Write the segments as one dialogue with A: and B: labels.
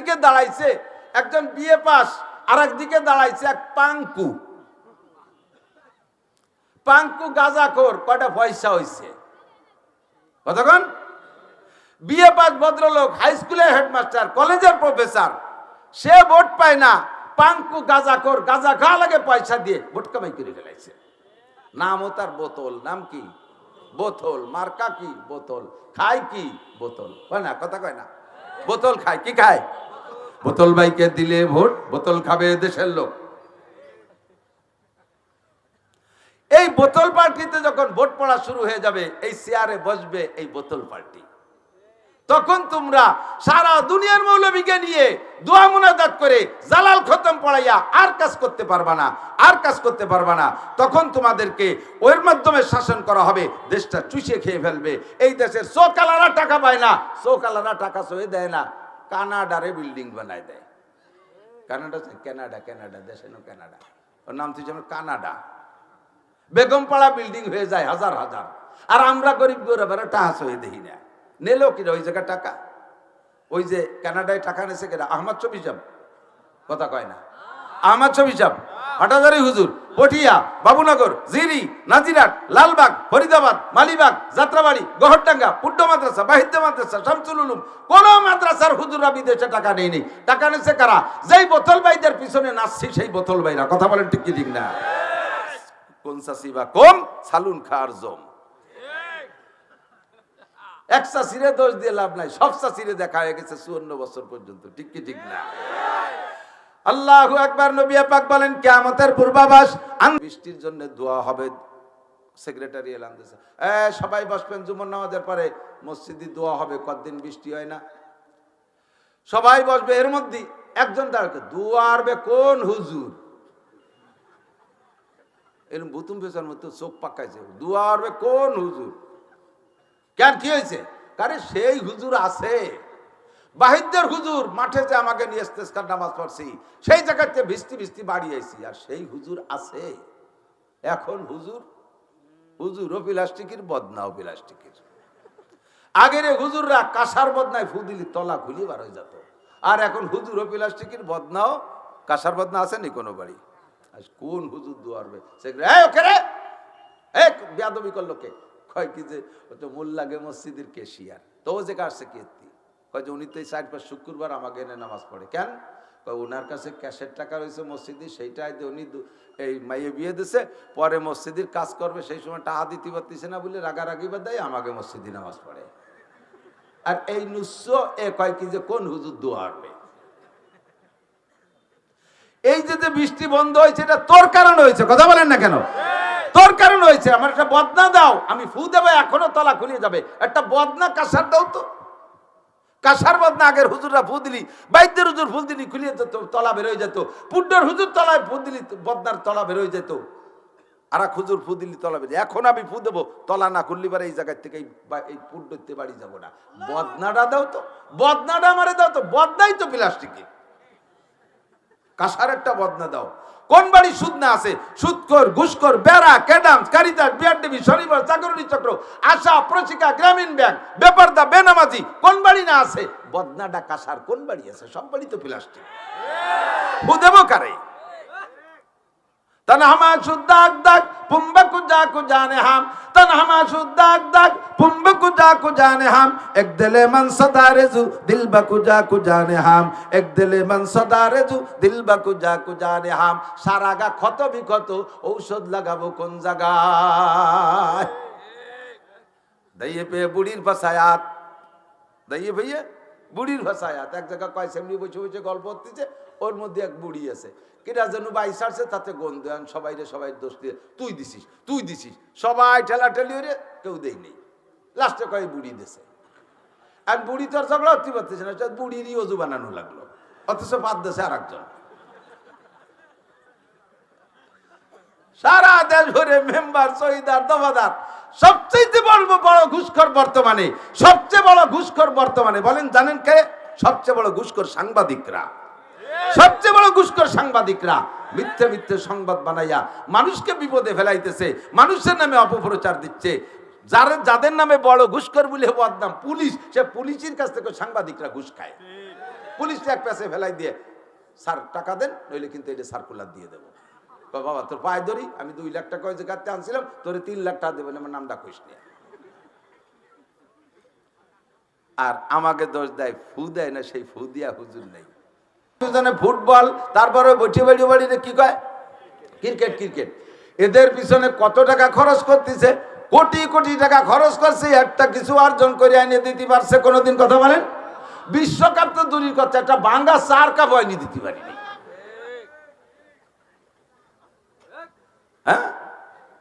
A: একদিকে দাঁড়াইছে একজন বিএ পাস, আর একদিকে দাঁড়াইছে এক পাঙ্কু। পাঙ্কু গাঁজাখোর, কয়টা পয়সা হইছে কতক্ষণ? বিএ পাস ভদ্রলোক, হাই স্কুলের হেডমাস্টার, কলেজের প্রফেসর, সে ভোট পায় না। পাঙ্কু গাঁজাখোর, গাঁজা খাওয়া লাগে পয়সা দিয়ে, ভোট কামাই করে ফেলাইছে। নামও তার বোতল। নাম কি? বোতল। মার্কা কি? বোতল। খায় কি? বোতল। কয় না, কথা কয় না। বোতল খায়। কি খায়? বোতল। ভাইকে দিলে ভোট, বোতল খাবে দেশের লোক। এই বোতল পার্টিতে যখন ভোট পড়া শুরু হয়ে যাবে, এই চেয়ারে বসবে এই বোতল পার্টি। তখন তোমরা সারা দুনিয়ার মৌলবীকে নিয়ে দোয়া মুনাজাত করে জালাল খতম পড়াইয়া আর কাজ করতে পারবা না, আর কাজ করতে পারবা না। তখন তোমাদেরকে ওর মাধ্যমে শাসন করা হবে, দেশটা চুষে খেয়ে ফেলবে। এই দেশের চোকালারা টাকা পায় না, চোকালারা টাকা সয়ে দেয় না, কানাডারে বিল্ডিং বানায় দেয়। কানাডা, কানাডা, কানাডা দেশে না, কানাডা ওর নাম তুই যেন কানাডা। বেগমপাড়া বিল্ডিং হয়ে যায় হাজার হাজার, আর আমরা গরিব গরিবেরা টাকা সয়ে দেখি না। নেলো কিনা ওই জায়গায় টাকা? ওই যে কানাডায় টাকা নেছে কিনা? আহমদ শফি সাহেব, কথা কয় না। আহমদ শফি সাহেব, হাটাজারি হুজুর, পটিয়া, বাবুনগর, জিরি, নাজিরাট, লালবাগ, ফরিদাবাদ, মালিবাগ, যাত্রাবাড়ি, গহরডাঙ্গা, পুড্ড মাদ্রাসা, বাহিদ্য মাদ্রাসা, শামসুল উলুম, কোন মাদ্রাসার হুজুররা বিদেশে টাকা নেই। টাকা নেছে কারা? যেই বোতল ভাইদের পিছনে নাচছি সেই বোতল ভাইরা। কথা বলেন ঠিক কি ঠিক না? কোন সাসিবা কোন সালুন খার জম। এক চাষিরে দোষ দিয়ে লাভ নাই, সব চাষিরে দেখা হয়ে গেছে 54 বছর পর্যন্ত। ঠিক কি ঠিক না? আল্লাহু আকবার। নবী পাক বলেন কিয়ামতের পূর্বাভাস, বৃষ্টির জন্য দোয়া হবে। সেক্রেটারি এলান দিয়েছে, সবাই বসবেন, জুমার নামাজের পরে মসজিদে দোয়া হবে। কতদিন বৃষ্টি হয় না, সবাই বসবে। এর মধ্যে একজন দাঁড়াবে, দোয়া আরবে কোন হুজুর? এরকম বুতুম পেছার মতো চোখ পাকাইছে, দোয়া আরবে কোন হুজুর? কেন, কি হয়েছে? কারে সেই হুজুর আছে, বাহিদ্যের হুজুর। মাঠে যে আমাকে নিয়ে ইস্তেসকার নামাজ পড়ছি, সেই জায়গাতে ভিস্তি ভিস্তি বাড়ি আইছি, আর সেই হুজুর আছে। এখন হুজুরও প্লাস্টিকের, বদনাও প্লাস্টিকের। আগের হুজুররা কাঁসার বদনায় ফু দিলি তলা খুলি বার হয়ে যেত, আর এখন হুজুরও প্লাস্টিকের, বদনাও কাঁসার বদনা আছে নি কোনো বাড়ি। আজ কোন হুজুর দোয়ারবে? বেয়াদবি করলো কে? কয় কি যে মোল্লাগে মসজিদের কেশিয়ার, তো ও যে কাছে কীর্তি, কয় যে উনি তো এই 4-5 শুক্রবার আমাকে এনে নামাজ পড়ে। কেন? কয় ওনার কাছে ক্যাশের টাকা রয়েছে মসজিদে, সেইটাই উনি এই মাইয়ে বিয়ে দিছে, পরে মসজিদের কাজ করবে, সেই সময় টাকা দিতে পারতেছে না বলে রাগারাগি বা দেয়, আমাকে মসজিদে নামাজ পড়ে। আর এই নুস্য এ কয় কি যে কোন হুজুর দোয়া আরবে? এই যে বৃষ্টি বন্ধ হয়েছে, এটা তোর কারণে হয়েছে। কথা বলেন না কেন? তোর কারণ হয়েছে। আমার একটা বদনা দাও, আমি ফু দেবো, এখনো তলা খুলিয়ে যাবে। একটা বদনা কাঁসার দাও তো, কাঁসার বদনা। আগের হুজুররা ফু দিলি, বাইদ্যের হুজুর ফু দিলি খুলিয়ে যেত, তলা বেরোয় যেত। পুড্ডর হুজুর তলায় ফু দিলি, বদনার তলা বেরোয় যেত। আর এক হুজুর ফু দিলি, তলা বেরোয়। এখন আমি ফু দেবো, তলা না খুললি পারে এই জায়গার থেকে এই পুড্ডতে বাড়ি যাবো না। বদনাটা দাও তো, বদনাটা আমারে দাও তো। বদনাই তো প্লাস্টিকের, কাঁসার একটা বদনা দাও। কোন বাড়ি সুদ না আছে? সুদখোর, ঘুষখোর, বেড়া, ক্যাডাম, কারিদাস, বিআরডিবি, শনিবার, জাগরণী চক্র, আশা, প্রশিকা, গ্রামীণ ব্যাংক, বেপরদা, বেনামাজি, কোন বাড়ি না আছে? বদনাটা কাঁসার কোন বাড়ি আছে? সব বাড়ি তো প্লাস্টিক। দেবো কারে? তনহমা শুদ্দাক দাক পুম্বকু জাকু জানে হাম, তনহমা শুদ্দাক দাক পুম্বকু জাকু জানে হাম, এক দিলে মন সদারেজু দিল বাকু জাকু জানে হাম, এক দিলে মন সদারেজু দিল বাকু জাকু জানে হাম। সারা গা ক্ষত বিক্ষত, ঔষধ লাগাবো কোন জায়গায়? দাইয়ে পেয়ে বুড়ির ভাষায়াত, দাইয়ে ভাইয়া বুড়ির ভাষায়াত। এক জায়গা কয় সেমনি বসে বসে গল্প হচ্ছে, ওর মধ্যে এক বুড়ি আছে, কিরা যেন বাই সারছে, তাতে গন্ধ। সবাই দোষ দিয়ে, তুই দিছিস, তুই দিছিস, সবাই ঠেলাঠেলি হয়ে, কেউ দেই নেই। লাস্টে কয় বুড়ি দিছে। আর বুড়ি তো আর ঝগড়া হতে পারতেছে না, বুড়িরই অজু বানানো লাগলো, অথচ বাদ দিয়েছে আর একজন। সারা দেশ ভরে মেম্বার, শহীদার, দফাদার, সবচেয়ে বড় ঘুষখোর বর্তমানে, সবচেয়ে বড় ঘুষখোর বর্তমানে বলেন জানেন কে? সবচেয়ে বড় ঘুষখোর সাংবাদিকরা। সবচেয়ে বড় ঘুষখোর সাংবাদিকরা মিথ্যে মিথ্যে সংবাদ বানাইয়া মানুষকে বিপদে ফেলাইতেছে, মানুষের নামে অপপ্রচার দিচ্ছে। যাদের নামে বড় ঘুষখোর বলে বদনাম পুলিশ, সে পুলিশের কাছ থেকে সাংবাদিকরা ঘুষ খায়। পুলিশটা এক পাশে ফেলাই দিয়ে, স্যার টাকা দেন, নইলে কিন্তু এটা সার্কুলার দিয়ে দেবো। বাবা তোর পায়ে ধরি, আমি 2 লাখ টাকা ওই জায়গাতে আনছিলাম, তোর 3 লাখ টাকা দেবেন, আমার নামটা কইস নিয়ে। আর আমাকে দোষ দেয়, ফু দেয় না, সেই ফু দিয়া হুজুর নেই। ফুটবল, তারপরে বৈঠি বাড়ি বাড়িতে কি কয় ক্রিকেট ক্রিকেট, এদের পিছনে কত টাকা খরচ করতেছে, কোটি কোটি টাকা খরচ করছে, একটা কিছু অর্জন করে এনে দিতে পারছে কোনোদিন? কথা বলেন। বিশ্বকাপ তো দূরের কথা, একটা বাঙ্গা 4 কাপ এনে দিতে পারিনি। হ্যাঁ,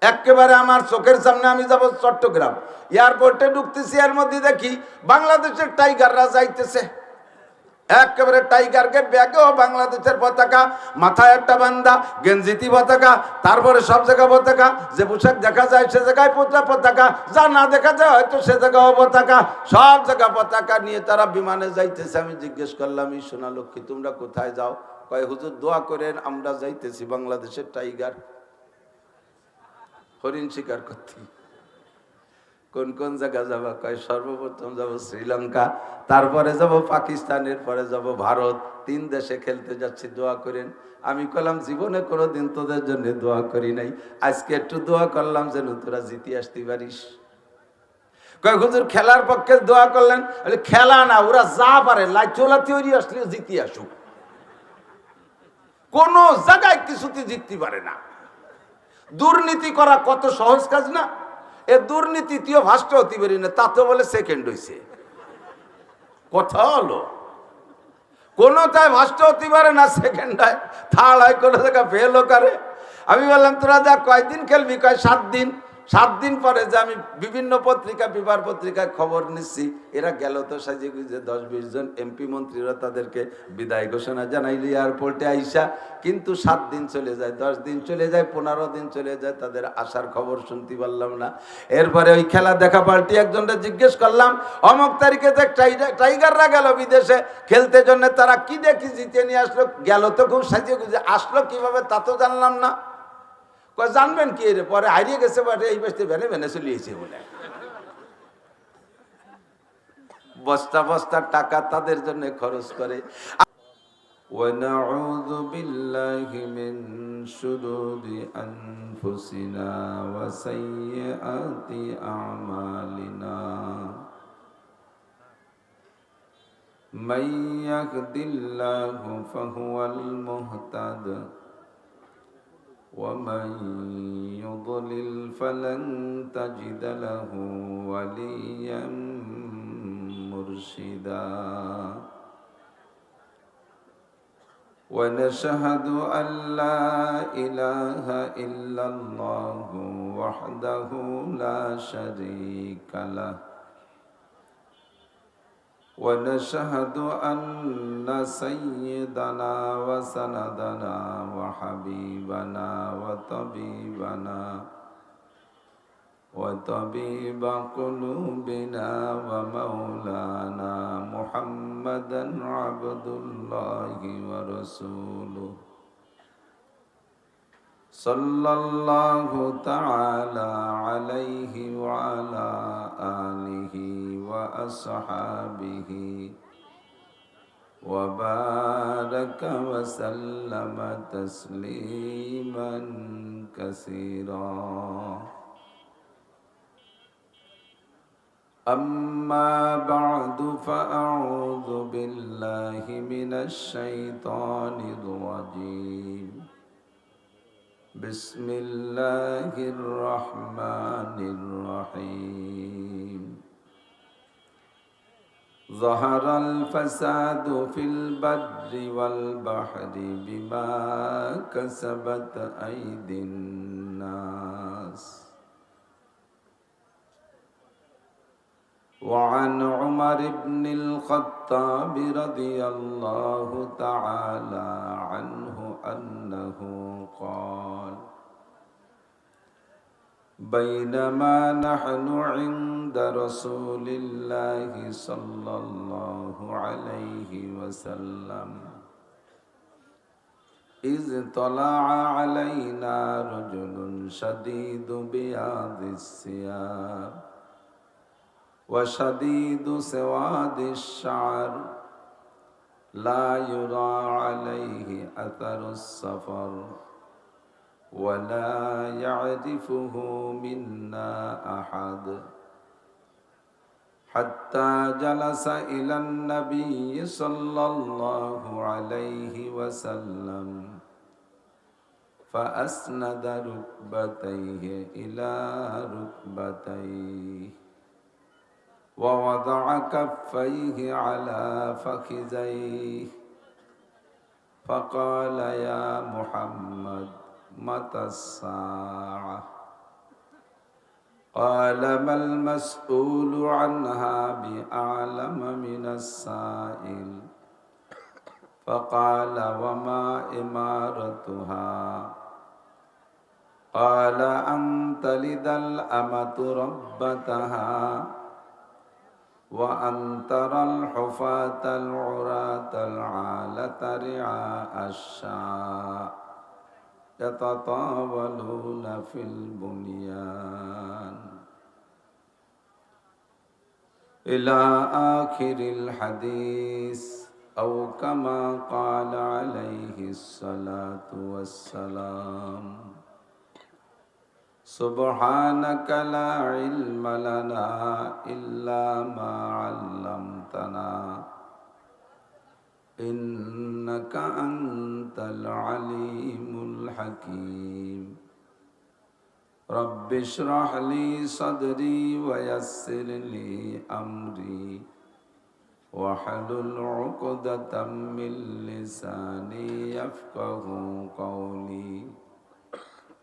A: একেবারে আমার চোখের সামনে, আমি যাব চট্টগ্রাম এয়ারপোর্টে ঢুকতেছি, এর মধ্যে দেখি বাংলাদেশের টাইগাররা যাইতেছে, একেবারে টাইগারকে ব্যাগেও বাংলাদেশের পতাকা, মাথায় একটা বান্দা, গেঞ্জিতি পতাকা, তারপরে সব জায়গায় পতাকা, যে পোশাক দেখা যায় সে জায়গায় পতাকা, যা না দেখা যায় হয়তো সে জায়গাও পতাকা, সব জায়গা পতাকা নিয়ে তারা বিমানে যাইতেছে। আমি জিজ্ঞেস করলাম, এই সোনা লক্ষ্মী তোমরা কোথায় যাও? কয় হুজুর দোয়া করেন, আমরা যাইতেছি বাংলাদেশের টাইগার হরিণ শিকার করতে। কোন কোন জায়গা যাবা? কয় সর্বপ্রথম যাব শ্রীলঙ্কা, তারপরে যাব পাকিস্তানের, পরে যাব ভারত, 3 দেশে খেলতে যাচ্ছি, দোয়া করেন। আমি কলাম জীবনে কোনোদিন তোদের জন্য দোয়া করি নাই, আজকে একটু দোয়া করলাম যেন তোরা জিতে আসতে পারিস। কয় হুজুর খেলার পক্ষে দোয়া করলেন? খেলা না, ওরা যা পারে লাইচোলা তৈরি আসলে জিতে আসুক, কোন জায়গায় কিছুতে জিততে পারে না। দুর্নীতি করা কত সহজ কাজ না? এ দুর্নীতি তুইও ফার্স্ট হতে পারি না, তাতে বলে সেকেন্ড হয়েছে। কথা হলো, কোনটায় ফার্স্ট হতে পারে না, সেকেন্ড হয়, থার্ড হয়, কোনো জায়গায় ফেলও করে। আমি বললাম তোরা যা কয়দিন খেলবি? কয় 7 দিন। 7 দিন পরে যে আমি বিভিন্ন পত্রিকা, পেপার পত্রিকায় খবর নিচ্ছি, এরা গেল তো সাজিয়ে গুজে 10-20 জন এমপি মন্ত্রীরা তাদেরকে বিদায় ঘোষণা জানাইলি এয়ারপোর্টে আইসা, কিন্তু 7 দিন চলে যায়, 10 দিন চলে যায়, 15 দিন চলে যায়, তাদের আসার খবর শুনতে পারলাম না। এরপরে ওই খেলা দেখা পাল্টি একজনটা জিজ্ঞেস করলাম, অমুক তারিখে যে টাইগাররা গেল বিদেশে খেলতে জন্য, তারা কি দেখি জিতে নিয়ে আসলো? গেল তো খুব সাজিয়ে গুজে, আসলো কিভাবে তা তো জানলাম না। জানবেন কি, রে পরে হারিয়ে গেছে, এই বেসতে ভেনে ভেনে চলিয়েছে বলে। বস্তা বস্তা টাকা তাদের জন্য খরচ করে। ونعوذ بالله من شرور أنفسنا وسيئات أعمالنا من يهد الله فهو المهتد ومن يضلل فلن تجد له وليا مرشدا ونشهد أن لا إله إلا الله وحده لا شريك له ونشهد أن سيدنا وسندنا وحبيبنا وطبيب قلوبنا ومولانا محمدا عبد الله ورسوله صلى الله تعالى عليه وعلى آله وأصحابه وبارك وسلم تسليما كثيرا أما بعد فأعوذ بالله من الشيطان الرجيم بسم الله الرحمن الرحيم ظهر الفساد في البر والبحر بما كسبت أيدي الناس وعن عمر بن الخطاب رضي الله تعالى عنه أنه قال بينما نحن عند رسول الله صلى الله عليه وسلم إذ طلع علينا رجل شديد بياض الثياب وشديد سواد الشعر لا يرى عليه أثر السفر ولا يعرفه منا أحد حتى جلس إلى النبي صلى الله عليه وسلم فأسند ركبتيه إلى ركبتيه ووضع كفيه على فخذيه فقال يا محمد متى الساعة قال ما المسؤول عنها بأعلم من السائل فقال وما إمارتها قال أن تلد الأمة ربتها وأن ترى الحفاة العراة العالة رعاء الشاء يتطاولون في البنيان إلى آخر الحديث أو كما قال عليه الصلاة والسلام سبحانك لا علم لنا إلا ما علمتنا إنك أنت العليم الحكيم رب اشرح لي صدري ويسر لي أمري واحلل عقدة من لساني يفقه قولي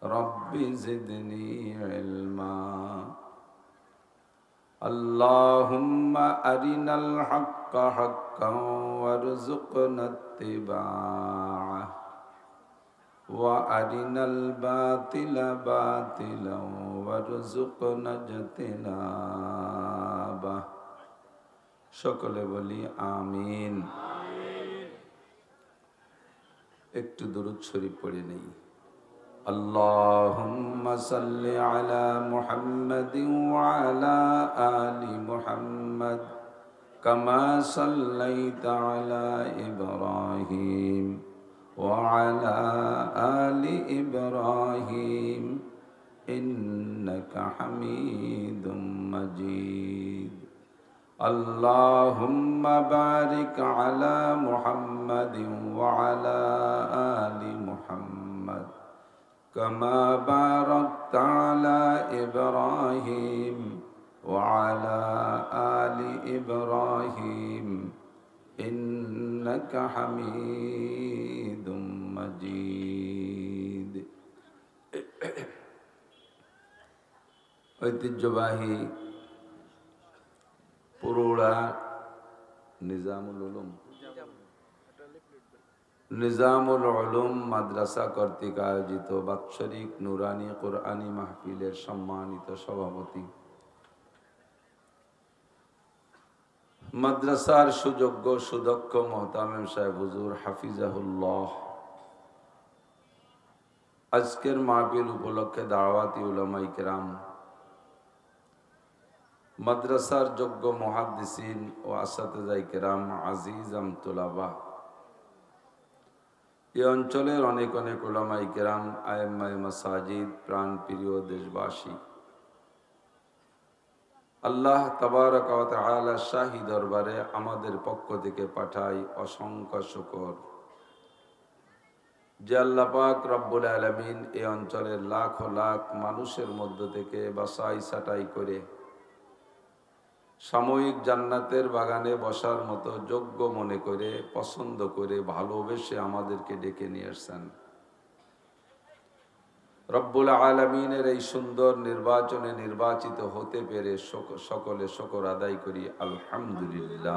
A: رب زدني علما اللهم أرنا الحق حقا وارزقنا اتباعه وأرنا الباطل باطلا وارزقنا اجتنابه সকলে বলি আমিন। একটু দরুদ শরীফ পড়ে নেই। اللهم صل على محمد وعلى آل محمد كما صليت على إبراهيم وعلى آل إبراهيم إنك حميد مجيد اللهم بارك على محمد وعلى آل محمد كما باركت على إبراهيم وعلى آل إبراهيم إنك حميد مجيد ঐতিহ্যবাহী পুরোড়া নিজামুল উলুম মাদ্রাসা কর্তৃক আয়োজিত বাৎসরিক নুরানি কোরআনী মাহফিলের সম্মানিত সভাপতি, মাদ্রাসার সুযোগ্য সুদক্ষ মোহতামিম সাহেব হুজুর হাফিজাহুল্লাহ, আজকের মাহফিল উপলক্ষে দাওয়াতি উলামায়ে কেরাম, মাদ্রাসার যোগ্য মুহাদ্দিসিন ও আসাতিজায়ে কেরাম, আজিজ আমতুলাবা, এই অঞ্চলের অনেক অনেক উলামায়ে কেরাম, আইম্মায়ে মাসাজিদ, প্রাণপ্রিয় দেশবাসী, আল্লাহ তাবারক ওয়া তাআলা শাহী দরবারে আমাদের পক্ষ থেকে পাঠাই অসংখ্য শুকর যে আল্লাহ পাক রব্বুল আলামিন এই অঞ্চলের লাখ লাখ মানুষের মধ্য থেকে বাছাই ছাঁটাই করে সাময়িক জান্নাতের বাগানে বসার মতো যোগ্য মনে করে, পছন্দ করে, ভালোবেসে আমাদেরকে ডেকে নিয়ে আসছেন। রব্বুল আলামিনের এই সুন্দর নির্বাচনে নির্বাচিত হতে পেরে সকলে শুকর আদায় করি আলহামদুলিল্লাহ।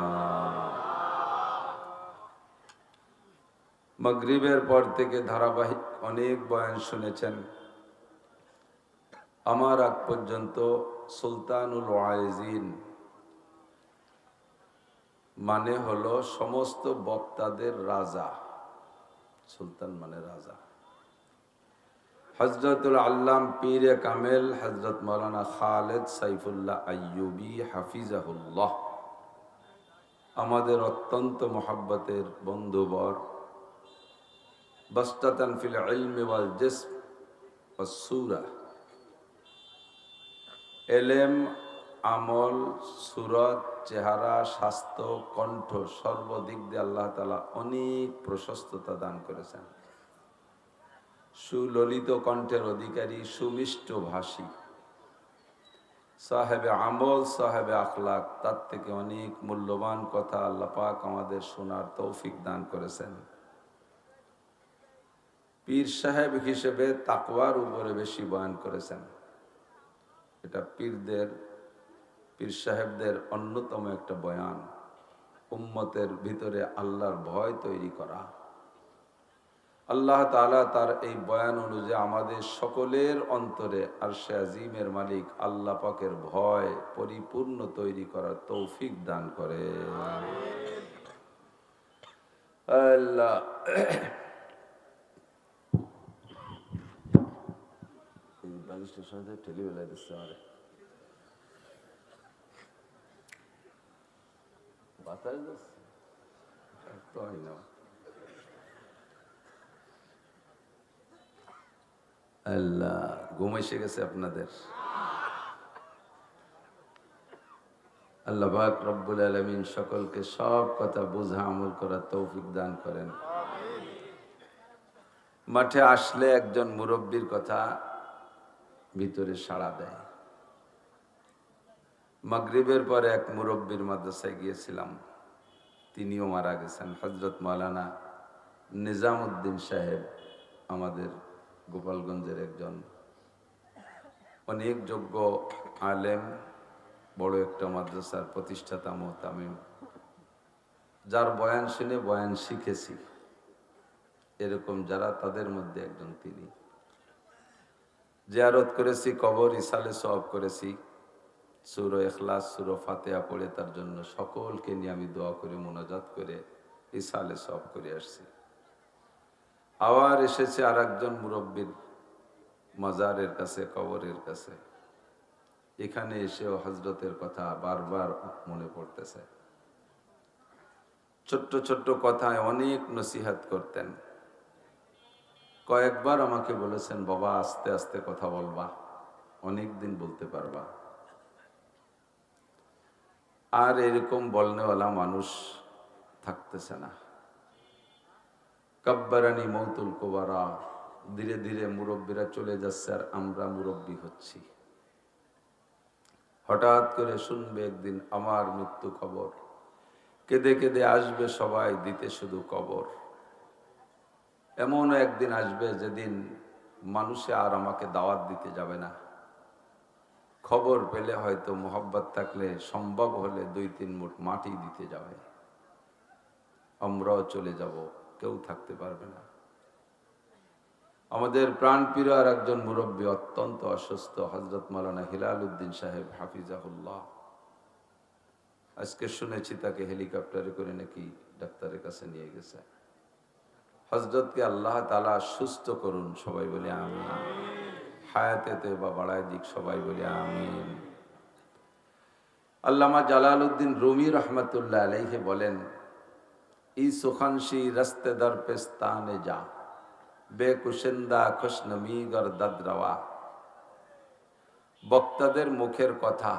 A: মাগরিবের পর থেকে ধারাবাহিক অনেক বয়ান শুনেছেন। আমার আগ পর্যন্ত সুলতানুল ওয়াইজিন মানে হলো সমস্ত বক্তাদের রাজা, সুলতান মানে রাজা। হযরতুল আল্লাম পীরে কামেল হযরত মাওলানা খালেদ সাইফুল্লাহ আইয়ুবী হাফিজাহুল্লাহ আমাদের অত্যন্ত মহব্বতের বন্ধুবর, বাস্তাতান ফিল ইলমি ওয়াল জিসম ওয়াস সূরা, এলেম, আমল, সুরত, চেহারা, স্বাস্থ্য, কণ্ঠ সর্বদিক দিয়ে আল্লাহ তাআলা অনেক প্রশস্ততা দান করেছেন। সুললিত কণ্ঠের অধিকারী, সুমিষ্ট ভাষী, সাহেবে আমল, সাহেবে আখলাক, তার থেকে অনেক মূল্যবান কথা আল্লাহ পাক আমাদের শোনার তৌফিক দান করেছেন। পীর সাহেব হিসেবে তাকওয়ার উপরে বেশি বয়ান করেছেন। এটা পীর সাহেবদের অন্যতম একটা বয়ান, উম্মতের ভিতরে আল্লাহর ভয় তৈরি করা। আল্লাহ তাআলা তার এই বয়ান অনুযায়ী আমাদের সকলের অন্তরে আরশে আজিমের মালিক আল্লাহ পাকের ভয় পরিপূর্ণ তৈরি করার তৌফিক দান করে। আল্লাহ আল্লাহ ঘুম এসে গেছে আপনাদের। আল্লাহ পাক রব্বুল আলামিন সকলকে সব কথা বুঝা আমল করার তৌফিক দান করেন। মাঠে আসলে একজন মুরব্বীর কথা ভিতরে সাড়া দেয়। মাগরিবের পরে এক মুরব্বীর মাদ্রাসায় গিয়েছিলাম, তিনিও মারা গেছেন। হযরত মাওলানা নিজামউদ্দিন সাহেব, আমাদের গোপালগঞ্জের একজন অনেক যোগ্য আলেম, বড় একটা মাদ্রাসার প্রতিষ্ঠাতা মুহতামিম, যার বয়ান শুনে বয়ান শিখেছি, এরকম যারা তাদের মধ্যে একজন তিনি। জিয়ারত করেছি, কবর ইসালে সওয়াব করেছি, সূরা ইখলাস, সূরা ফাতিহা পড়ে তার জন্য সকলকে নিয়ে আমি দোয়া করে মুনাজাত করে ইসালে সওয়াব করে আসছি। আবার এসেছে আর একজন মুরব্বীর মাজারের কাছে, কবরের কাছে। এখানে এসেও হযরতের কথা বারবার মনে পড়তেছে। ছোট্ট ছোট্ট কথায় অনেক নসিহত করতেন। কয়েকবার আমাকে বলেছেন, বাবা আস্তে আস্তে কথা বলবা, অনেক দিন বলতে পারবা। আর এরকম বলনেওয়ালা মানুষ থাকতেছে না। কাব্বারানি মৌতুল কুবারা, ধীরে ধীরে মুরব্বীরা চলে যাচ্ছে আর আমরা মুরব্বী হচ্ছি। হঠাৎ করে শুনবে একদিন আমার মৃত্যু খবর, কেঁদে কেঁদে আসবে সবাই দিতে শুধু কবর। এমন একদিন আসবে যেদিন মানুষে আর আমাকে দাওয়াত দিতে যাবে না। খবর পেলে হয়তো মোহাব্বত থাকলে সম্ভব হলে 2-3 মুঠ মাটি দিতে যাবে। আমরাও চলে যাব, কেউ থাকতে পারবে না। আমাদের প্রাণপ্রিয় আর একজন মুরব্বী অত্যন্ত অসুস্থ, হযরত মাওলানা হিলাল উদ্দিন সাহেব হাফিজাহুল্লাহ। আজকে শুনেছি তাকে হেলিকপ্টারে করে নাকি ডাক্তারের কাছে নিয়ে গেছে। হযরতকে আল্লাহ তাআলা সুস্থ করুন, সবাই বলে আমিন। হায়াতে তয়বা বাড়ায় দিক, সবাই বলে আমিন। আল্লামা জালালউদ্দিন রুমি রহমাতুল্লাহ আলাইহি বলেন, ই সুখানশি রাস্তে দর পেস্তানে যা, বেকুশিন্দা খুশনমি গর দদরওয়া। বক্তাদের মুখের কথা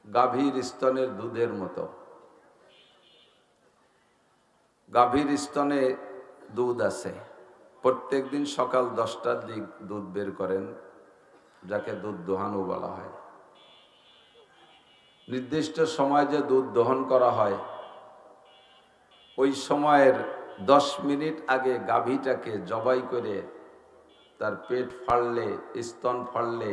A: গাভীর স্তনের দুধের মতো। গাভীর স্তনে দুধ আছে, প্রত্যেক দিন সকাল 10টার দিক দুধ বের করেন, যাকে দুধ দোহানো বলা হয়। নির্দিষ্ট সময় যে দুধ দহন করা হয়, ওই সময়ের 10 মিনিট আগে গাভীটাকে জবাই করে তার পেট ফাড়লে, স্তন ফাড়লে,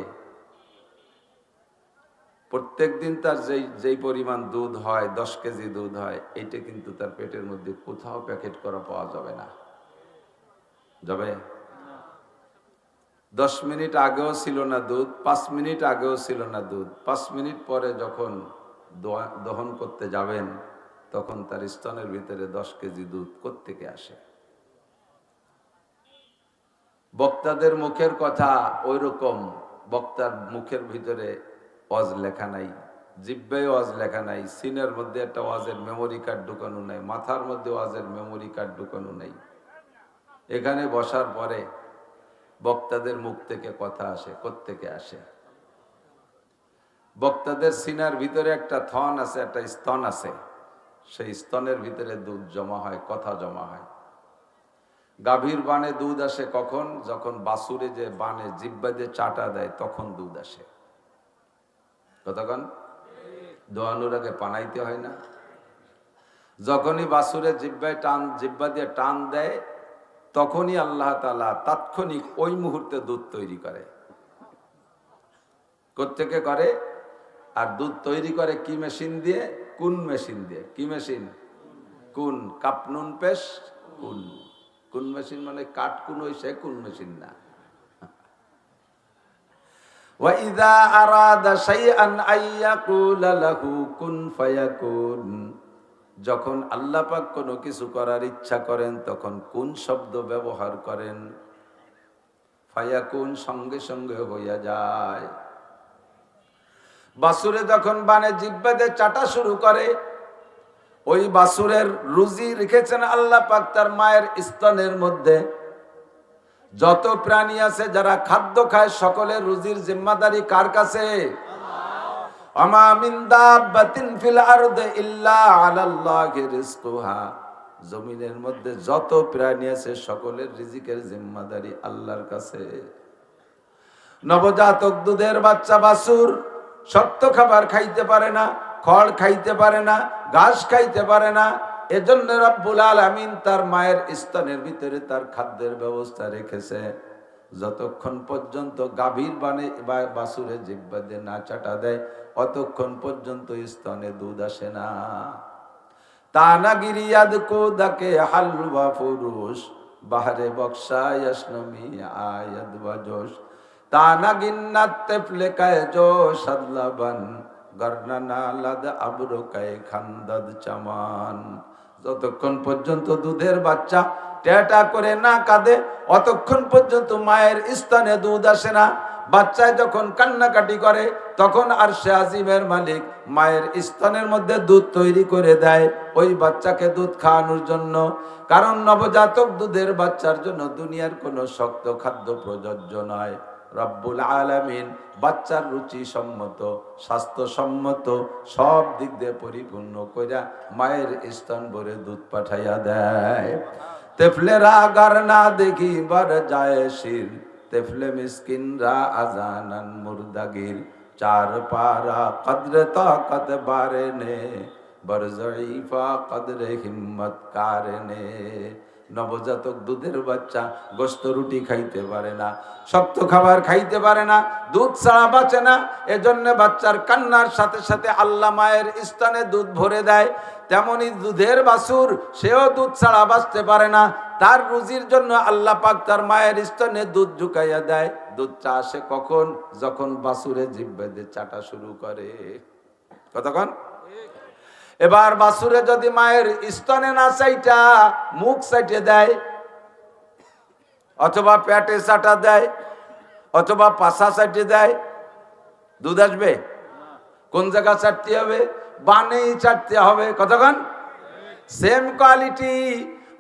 A: প্রত্যেক দিন তার যেই পরিমাণ দুধ হয়, 10 কেজি দুধ হয়, এইটা কিন্তু তার পেটের মধ্যে কোথাও প্যাকেট করা পাওয়া যাবে না। যাবে? 10 মিনিট আগেও ছিল না দুধ, 5 মিনিট আগেও ছিল না দুধ। 5 মিনিট পরে যখন দহন করতে যাবেন, তখন তার স্তনের ভিতরে 10 কেজি দুধ কোত্থেকে আসে? বক্তাদের মুখের কথা ওই রকম, বক্তার মুখের ভিতরে ওয়াজ লেখা নাই, জিব্বায় ওয়াজ লেখা নাই, সিনের মধ্যে একটা ওয়াজের মেমোরি কার্ড ঢুকানো নাই, মাথার মধ্যে ওয়াজের মেমোরি কার্ড ঢুকানো নাই। এখানে বসার পরে বক্তাদের মুখ থেকে কথা আসে। কোত্থেকে আসে? বক্তাদের সিনার ভিতরে একটা থন আছে, একটা স্তন আছে, সেই স্তনের ভিতরে দুধ জমা হয়, কথা জমা হয়। গাভীর বানে দুধ আসে কখন? যখন বাছুরে যে বানে জিব্বা দিয়ে চাটা দেয় তখন দুধ আসে। কতক্ষণ? দোয়ানোর আগে পানাইতে হয় না? যখনই বাছুরে জিব্বা দিয়ে টান দেয় তখনই আল্লাহ তাআলা তাৎক্ষণিক ওই মুহূর্তে দুধ তৈরি করে। কোত্থেকে করে? আর দুধ তৈরি করে কি মেশিন দিয়ে? কুন মেশিন দিয়ে। কি মেশিন? কুন। কাপনুন পেশ কুন। কুন মেশিন মানে কাঠ কুন, হইছে কুন মেশিন না। ওয়া ইযা আরাদা শাইআন আইয়াকুলা লাহু কুন ফায়াকুন। যখন আল্লাহ পাক কোনো কিছু করার ইচ্ছা করেন তখন কুন শব্দ ব্যবহার করেন, ফায়াকুন সঙ্গে সঙ্গে হইয়া যায়। বাছুরে যখন বানে জিহ্বা দিয়ে চাটা শুরু করে, ওই বাছুরের রুজি রেখেছেন আল্লাহ পাক তার মায়ের স্তনের মধ্যে। যত প্রাণী আছে যারা খাদ্য খায় সকলের রুজির জিম্মাদারি কার কাছে? আমা মিন দাব্বাতিন ফিল আরদি ইল্লা আলাল্লাহি রিজকুহা। জমিনের মধ্যে যত প্রাণী আছে সকলের রিজিকের জিম্মাদারি আল্লাহর কাছে। নবজাতক দুধের বাচ্চা বাছুর শক্ত খাবার খাইতে পারে না, খড় খাইতে পারে না, ঘাস খাইতে পারে না। এজন্য রব্বুল আলামিন তার মায়ের স্তনের ভিতরে তার খাদ্যের ব্যবস্থা রেখেছে। যতক্ষণ পর্যন্ত গাভীর বানে বা বাছুরে জিহ্বা দিয়ে না চাটা দেয় অতক্ষণ পর্যন্ত স্তনে দুধ আসে না। তানাগিরিয়াদ কোদাকে হালওয়া ফুরুষ বাহারে বক্সা ইয়াসনমি আয়াদ ওয়াজোশ। তানাগিন্নাত তেফলেকায় জো সাদলাবান গর্নানা লাদ আবরকায় খান্দাদ চামান। যতক্ষণ পর্যন্ত দুধের বাচ্চা টেটা করে না কাঁদে অতক্ষণ পর্যন্ত মায়ের স্তনে দুধ আসে না। বাচ্চায় যখন কান্নাকাটি করে তখন আরশে আজিমের মালিক মায়ের স্তনের মধ্যে দুধ তৈরি করে দেয় ওই বাচ্চাকে দুধ খাওয়ানোর জন্য। কারণ নবজাতক দুধের বাচ্চার জন্য দুনিয়ার কোনো শক্ত খাদ্য প্রযোজ্য নয়। রব্বুল আলামিন বাচ্চার রুচি সম্মত, স্বাস্থ্যসম্মত সব দিক দিয়ে পরিপূর্ণ কইরা মায়ের স্তন ভরে দুধ পাঠাইয়া দেয়। তেফলেরা গার না দেখি বার যায় শির, তেফলে মিসকিনরা আজানান মুরদাগির। চার পারা কদরে তাকত বারে নে বার জঈফা কদরে হিম্মত কারনে। নবজাতক দুধের বাচ্চা গোশত রুটি খাইতে পারে না, শক্ত খাবার খাইতে পারে না, দুধ ছাড়া বাঁচে না। এজন্য বাচ্চার কান্নার সাথে সাথে আল্লাহ মায়ের স্তনে দুধ ভরে দেয়। তেমনি দুধের বাছুর সেও দুধ ছাড়া বাঁচতে পারে না, তার রুজির জন্য আল্লাহ পাক তার মায়ের স্তনে দুধ ঢুকাইয়া দেয়। দুধটা আসে কখন? যখন বাছুরে জিহ্বা দিয়ে চাটা শুরু করে। কতক্ষণ? এবার বাছুরে যদি মায়ের স্তনে না চাইটা মুখ চাইটে দেয় অথবা পেটে চাটা দেয় অথবা পাছা চাইটে দেয়, দুধ আসবে? কোন জায়গা চাটতে হবে? বানেই চাটতে হবে। কতক্ষণ? Same quality.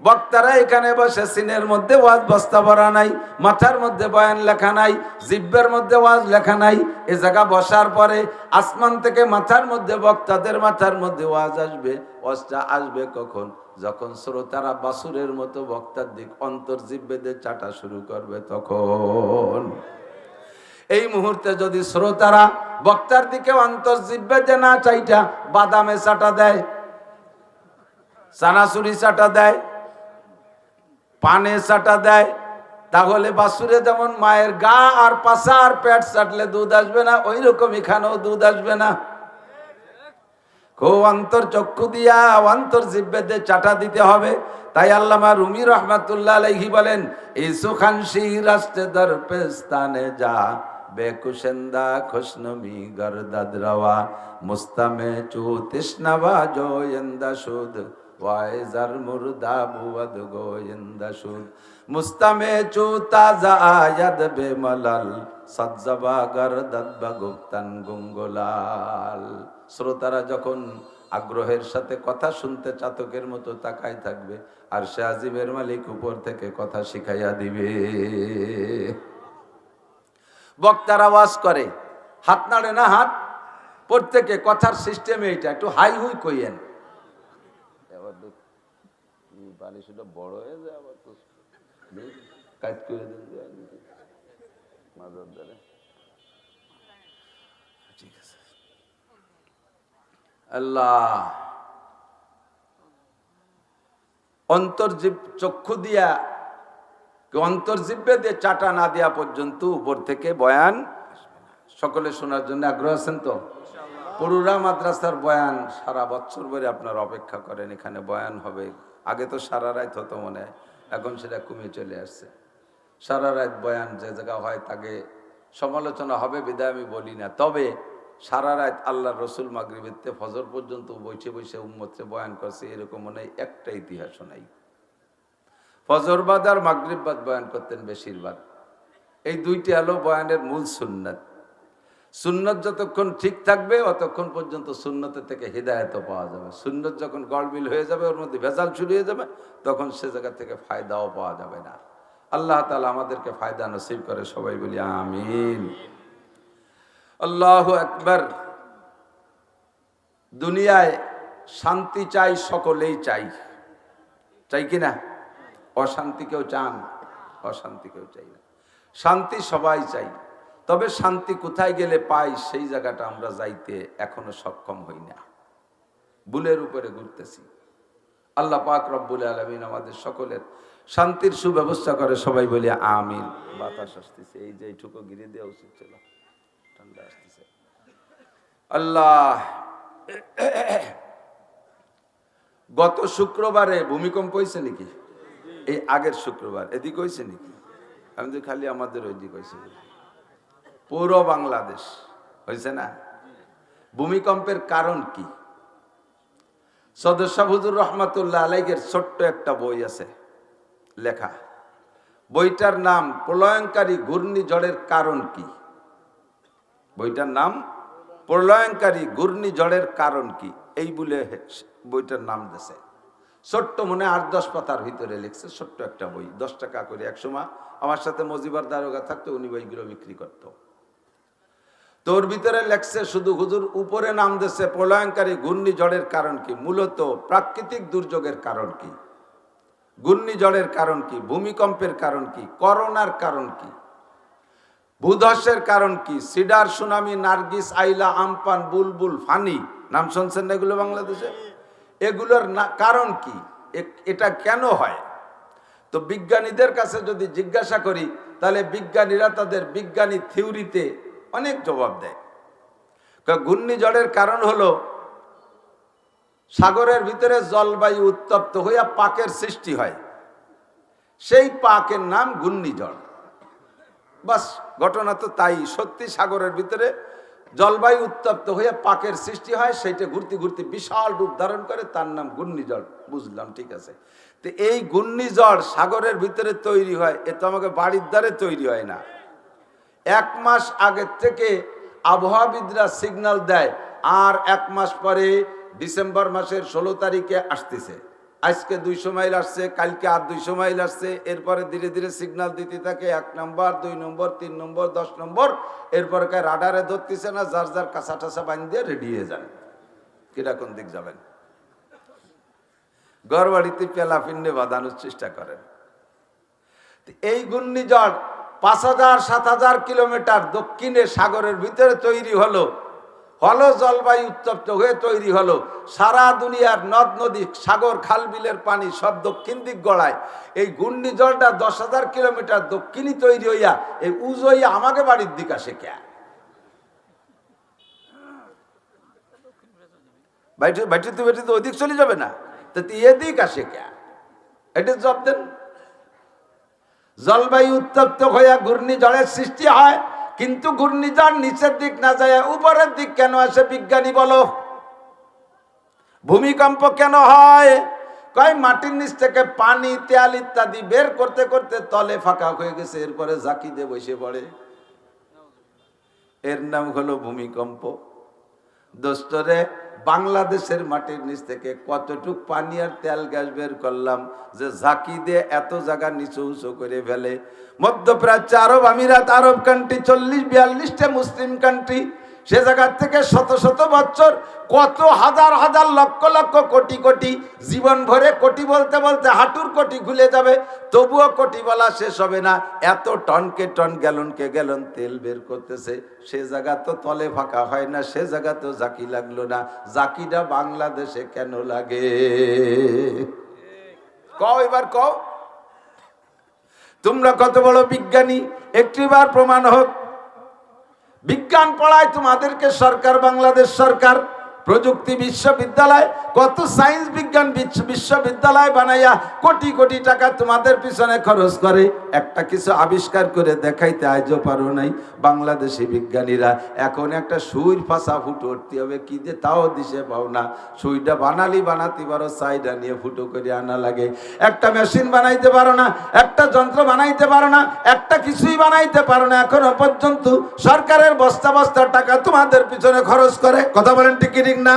A: বক্তারা এখানে বসে সিনের মধ্যে ওয়াজ বস্তা ভরা নাই, মাথার মধ্যে বয়ান লেখা নাই, জিব্বের মধ্যে ওয়াজ লেখা নাই। এ জায়গা বসার পরে আসমান থেকে মাথার মধ্যে বক্তাদের মাথার মধ্যে ওয়াজ আসবে। ওয়াজটা আসবে কখন? যখন শ্রোতারা বাছুরের মতো বক্তার দিক অন্তর জিব্বেদের চাটা শুরু করবে তখন। এই মুহূর্তে যদি শ্রোতারা বক্তার দিকে অন্তর জিব্বেদে না চাইটা বাদামে চাটা দেয়, চানাচুরি চাটা দেয়, পানে চাটা দেয়, তাহলে বাছুরে যেমন মায়ের গা আর পাছা আর পেট চাটলে দুধ আসবে না, ওই রকম এখানেও দুধ আসবে না। খুব অন্তর চক্ষু দিয়া অন্তর জিব্বেতে চাটা দিতে হবে। তাই আল্লামা রুমি রহমাতুল্লাহ আলাইহি বলেন, ইসু খানশি রাস্তে দর পেস্তানে যা বেকুশেন্দা খুশনমি গরদাদ রওয়া মুস্তামে চু তৃষ্ণাবা জোয়েন্দা সুদ ওয়াইজার মুর্দা বুয়াদ গোয়েন্দা সুদ মুস্তামে চু তাজা আয়াদ বেমালাল সজ্জবা গরদাদ বাগুপ্তান গুঙ্গলাল। শ্রোতারা যখন আগ্রহের সাথে কথা শুনতে চাতকের মতো তাকায় থাকবে, আর সে আজিমের মালিক উপর থেকে কথা শিখাইয়া দিবে। বক্তার আওয়াজ করে, হাত নাড়ে না, হাত প্রত্যেকে কথার সিস্টেম এইটা, একটু হাই হুই কইয়েন। পানি সেটা বড় হয়ে যায়, আবার তো কাজ করে দেন। ঠিক আছে। আল্লাহ অন্তর্জীব চক্ষু দিয়া, অন্তর্জীবে দিয়ে চাটা না দেওয়া পর্যন্ত উপর থেকে বয়ান সকলে শোনার জন্য আগ্রহ আছেন তো? পুরুরা মাদ্রাসার বয়ান সারা বছর ধরে আপনারা অপেক্ষা করেন, এখানে বয়ান হবে। আগে তো সারা রাত হতো মনে হয়, এখন সেটা কমে চলে আসছে। সারা রাত বয়ান যে জায়গা হয় তাকে সমালোচনা হবে বিদায় আমি বলি না, তবে সারা রাত আল্লাহ রসুল মাগরিবেতে ফজর পর্যন্ত বসে বসে উম্মতকে বয়ান করছে, এরকম মনে হয় একটা ইতিহাসও নাই। ফজর বাদ আর মাগরিব বাদ বয়ান করতেন বেশিরভাগ। এই দুইটি হলো বয়ানের মূল সুন্নাত। সুন্নত যতক্ষণ ঠিক থাকবে অতক্ষণ পর্যন্ত সুন্নতের থেকে হিদায়ত পাওয়া যাবে। সুন্নত যখন গড়মিল হয়ে যাবে, ওর মধ্যে ভেজাল শুরু হয়ে যাবে, তখন সে জায়গা থেকে ফায়দাও পাওয়া যাবে না। আল্লাহ তাআলা আমাদেরকে ফায়দা নসিব করে, সবাই বলি আমিন। আল্লাহু আকবার। দুনিয়ায় শান্তি চাই, সকলেই চাই, চাই কিনা? অশান্তি কেউ চান? অশান্তি কেউ চাই না, শান্তি সবাই চাই। তবে শান্তি কোথায় গেলে পাই, সেই জায়গাটা আমরা যাইতে এখনো সক্ষম হই না, ভুলের উপরে ঘুরতেছি। আল্লাহ পাক রব্বুল আলামিন আমাদের সকলের শান্তির সুব্যবস্থা করে, সবাই বলি আমিন। বাতাস আসতেছে, এই যে এইটুকু গিরে দেওয়া উচিত ছিল, ঠান্ডা আসতেছে। আল্লাহ, গত শুক্রবারে ভূমিকম্প হয়েছে নাকি? এই আগের শুক্রবার এদিক হয়েছে নাকি? আমি তো খালি আমাদের ওই দিক হয়েছে, পুরো বাংলাদেশ হয়েছে না? ভূমিকম্পের কারণ কি? সদস্য হুজুর রহমাতুল্লাহ আলাইহির ছোট্ট একটা বই আছে লেখা, বইটার নাম প্রলয়ঙ্কারী ঘূর্ণিঝড়ের কারণ কি। বইটার নাম প্রলয়ঙ্কারী ঘূর্ণিঝড়ের কারণ কি, এই বলে বইটার নাম দিয়েছে। ছোট্ট মনে 8-10 পাতার ভিতরে লিখছে, ছোট্ট একটা বই, 10 টাকা করে। একসময় আমার সাথে মজিবার দারোগা থাকতো, উনি বইগুলো বিক্রি করতো। তোর ভিতরে লেখছে শুধু হুজুর উপরে নাম দিয়েছে প্রলয়ঙ্কারী ঘূর্ণিঝড়ের কারণ কি, মূলত প্রাকৃতিক দুর্যোগের কারণ কি, ঘূর্ণিঝড়ের কারণ কি, ভূমিকম্পের কারণ কি, করোনার কারণ কি, ভূধসের কারণ কি, সিডার, সুনামি, নার্গিস, আইলা, আমপান, বুলবুল, ফানি, নাম শুনছেন না এগুলো বাংলাদেশে? এগুলোর কারণ কি, এটা কেন হয়? তো বিজ্ঞানীদের কাছে যদি জিজ্ঞাসা করি, তাহলে বিজ্ঞানীরা তাদের বিজ্ঞানী থিওরিতে অনেক জবাব দেয়। ঘূর্ণিঝড়ের কারণ হলো সাগরের ভিতরে জলবায়ু উত্তপ্ত হইয়া পাকের সৃষ্টি হয়, সেই পাকের নাম ঘূর্ণিঝড়। বাস, ঘটনা তো তাই, সত্যি সাগরের ভিতরে জলবায়ু উত্তপ্ত হয়ে পাকের সৃষ্টি হয়, সেইটা ঘুরতে ঘুরতে বিশাল রূপ ধারণ করে, তার নাম ঘূর্ণিঝড়। বুঝলাম, ঠিক আছে। তো এই ঘূর্ণিঝড় সাগরের ভিতরে তৈরি হয়, এ তো আমাকে বাড়ির দ্বারে তৈরি হয় না। 1 মাস আগের থেকে আবহাওয়াবিদরা সিগন্যাল দেয়, আর 1 মাস পরে ডিসেম্বর মাসের 16 তারিখে আসতেছে। আজকে 200 মাইল আসছে, কালকে আর 200 মাইল আসছে, এরপরে ধীরে ধীরে সিগন্যাল দিতে থাকে, 1 নম্বর, 2 নম্বর, 3 নম্বর, 10 নম্বর। এরপরে রাডারে ধরতেছে না, যার যার কাঁচা টাচা বাঁধিয়ে রেডি হয়ে যান, কিরা কোন দিক যাবেন। ঘর বাড়িতে পেলা পিন্ডে বাঁধানোর চেষ্টা করেন। এই ঘূর্ণিঝড় 5000-7000 কিলোমিটার দক্ষিণে সাগরের ভিতরে তৈরি হলো, জলবায়ু উত্তপ্ত হয়ে তৈরি হলো। সারা দুনিয়ার নদ নদী, সাগর, খাল বিলের পানি সব দক্ষিণ দিক গড়ায়। এই ঘূর্ণিঝড়টা 10,000 কিলোমিটার দক্ষিণই তৈরি হইয়া এই উজ হইয়া আমাকে বাড়ির দিকে আসে কে? বাইটি তো ওইদিক চলে যাবে না, তো এদিক আসে কে? এটা জবাব দেন। জলবায়ু উত্তপ্ত হইয়া ঘূর্ণিঝড়ের সৃষ্টি হয়, কিন্তু ঘূর্ণিঝড় নিচের দিক না যায় উপরের দিক কেন আসে? বিজ্ঞানী বলো। ভূমিকম্প কেন হয়? কয় মাটির নিচ থেকে পানি, তেল ইত্যাদি বের করতে করতে তলে ফাঁকা হয়ে গেছে, এরপরে জাকি দিয়ে বসে পড়ে, এর নাম হলো ভূমিকম্প। দোস্তরে বাংলাদেশের মাটির নিচ থেকে কতটুক পানি আর তেল গ্যাস বের করলাম যে ঝাঁকি দিয়ে এত জায়গা নিচু উঁচু করে ফেলে। মধ্যপ্রাচ্য, আরব আমিরাত, আরব কান্ট্রি, 40-42টা মুসলিম কান্ট্রি, সে জায়গার থেকে শত শত বছর কত হাজার হাজার লক্ষ লক্ষ কোটি কোটি জীবন ভরে কোটি বলতে বলতে হাঁটুর কোটি খুলে যাবে, তবুও কোটি বলা শেষ হবে না। এত টনকে টন, গ্যালনকে গ্যালন তেল বের করতেছে। সে জায়গা তো তলে ফাঁকা হয় না, সে জায়গা তো জাকি লাগলো না। জাকিটা বাংলাদেশে কেন লাগে? কও এবার কও, তোমরা কত বড় বিজ্ঞানী, একটিবার প্রমাণ হোক। বিজ্ঞান পড়ায় তোমাদেরকে সরকার, বাংলাদেশ সরকার, প্রযুক্তি বিশ্ববিদ্যালয়, কত সায়েন্স বিজ্ঞান বিশ্ববিদ্যালয় বানাইয়া কোটি কোটি টাকা তোমাদের পিছনে খরচ করে। একটা কিছু আবিষ্কার করে দেখাইতে আজও পারো নাই বাংলাদেশি বিজ্ঞানীরা। এখন একটা সুইর ফাঁসা ফুটো উঠতে হবে, কি যে তাও দিশে পাও না। সুইটা বানাতে পারো, সাইডা নিয়ে ফুটো করে আনা লাগে। একটা মেশিন বানাইতে পারো না, একটা যন্ত্র বানাইতে পারো না, একটা কিছুই বানাইতে পারো না। এখনো পর্যন্ত সরকারের বস্তা বস্তা টাকা তোমাদের পিছনে খরচ করে। কথা বলেন ঠিক ঠিক না?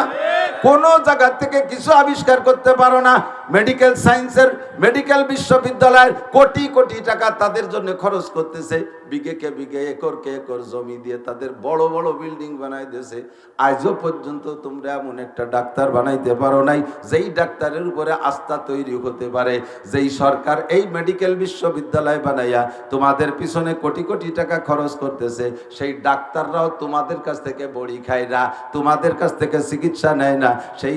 A: কোন জায়গা থেকে কিছু আবিষ্কার করতে পারো না। মেডিকেল সায়েন্সের মেডিকেল বিশ্ববিদ্যালয়ের কোটি কোটি টাকা তাদের জন্য খরচ করতেছে। বিঘেকে বিঘে, একরকে একর জমি দিয়ে তাদের বড় বড় বিল্ডিং বানাই দিয়েছে। আজও পর্যন্ত তোমরা এমন একটা ডাক্তার বানাইতে পারো নাই যেই ডাক্তারের উপরে আস্থা তৈরি হতে পারে। যেই সরকার এই মেডিকেল বিশ্ববিদ্যালয় বানাইয়া তোমাদের পিছনে কোটি কোটি টাকা খরচ করতেছে, সেই ডাক্তাররাও তোমাদের কাছ থেকে বড়ি খায় না, তোমাদের কাছ থেকে চিকিৎসা নেয় না। সেই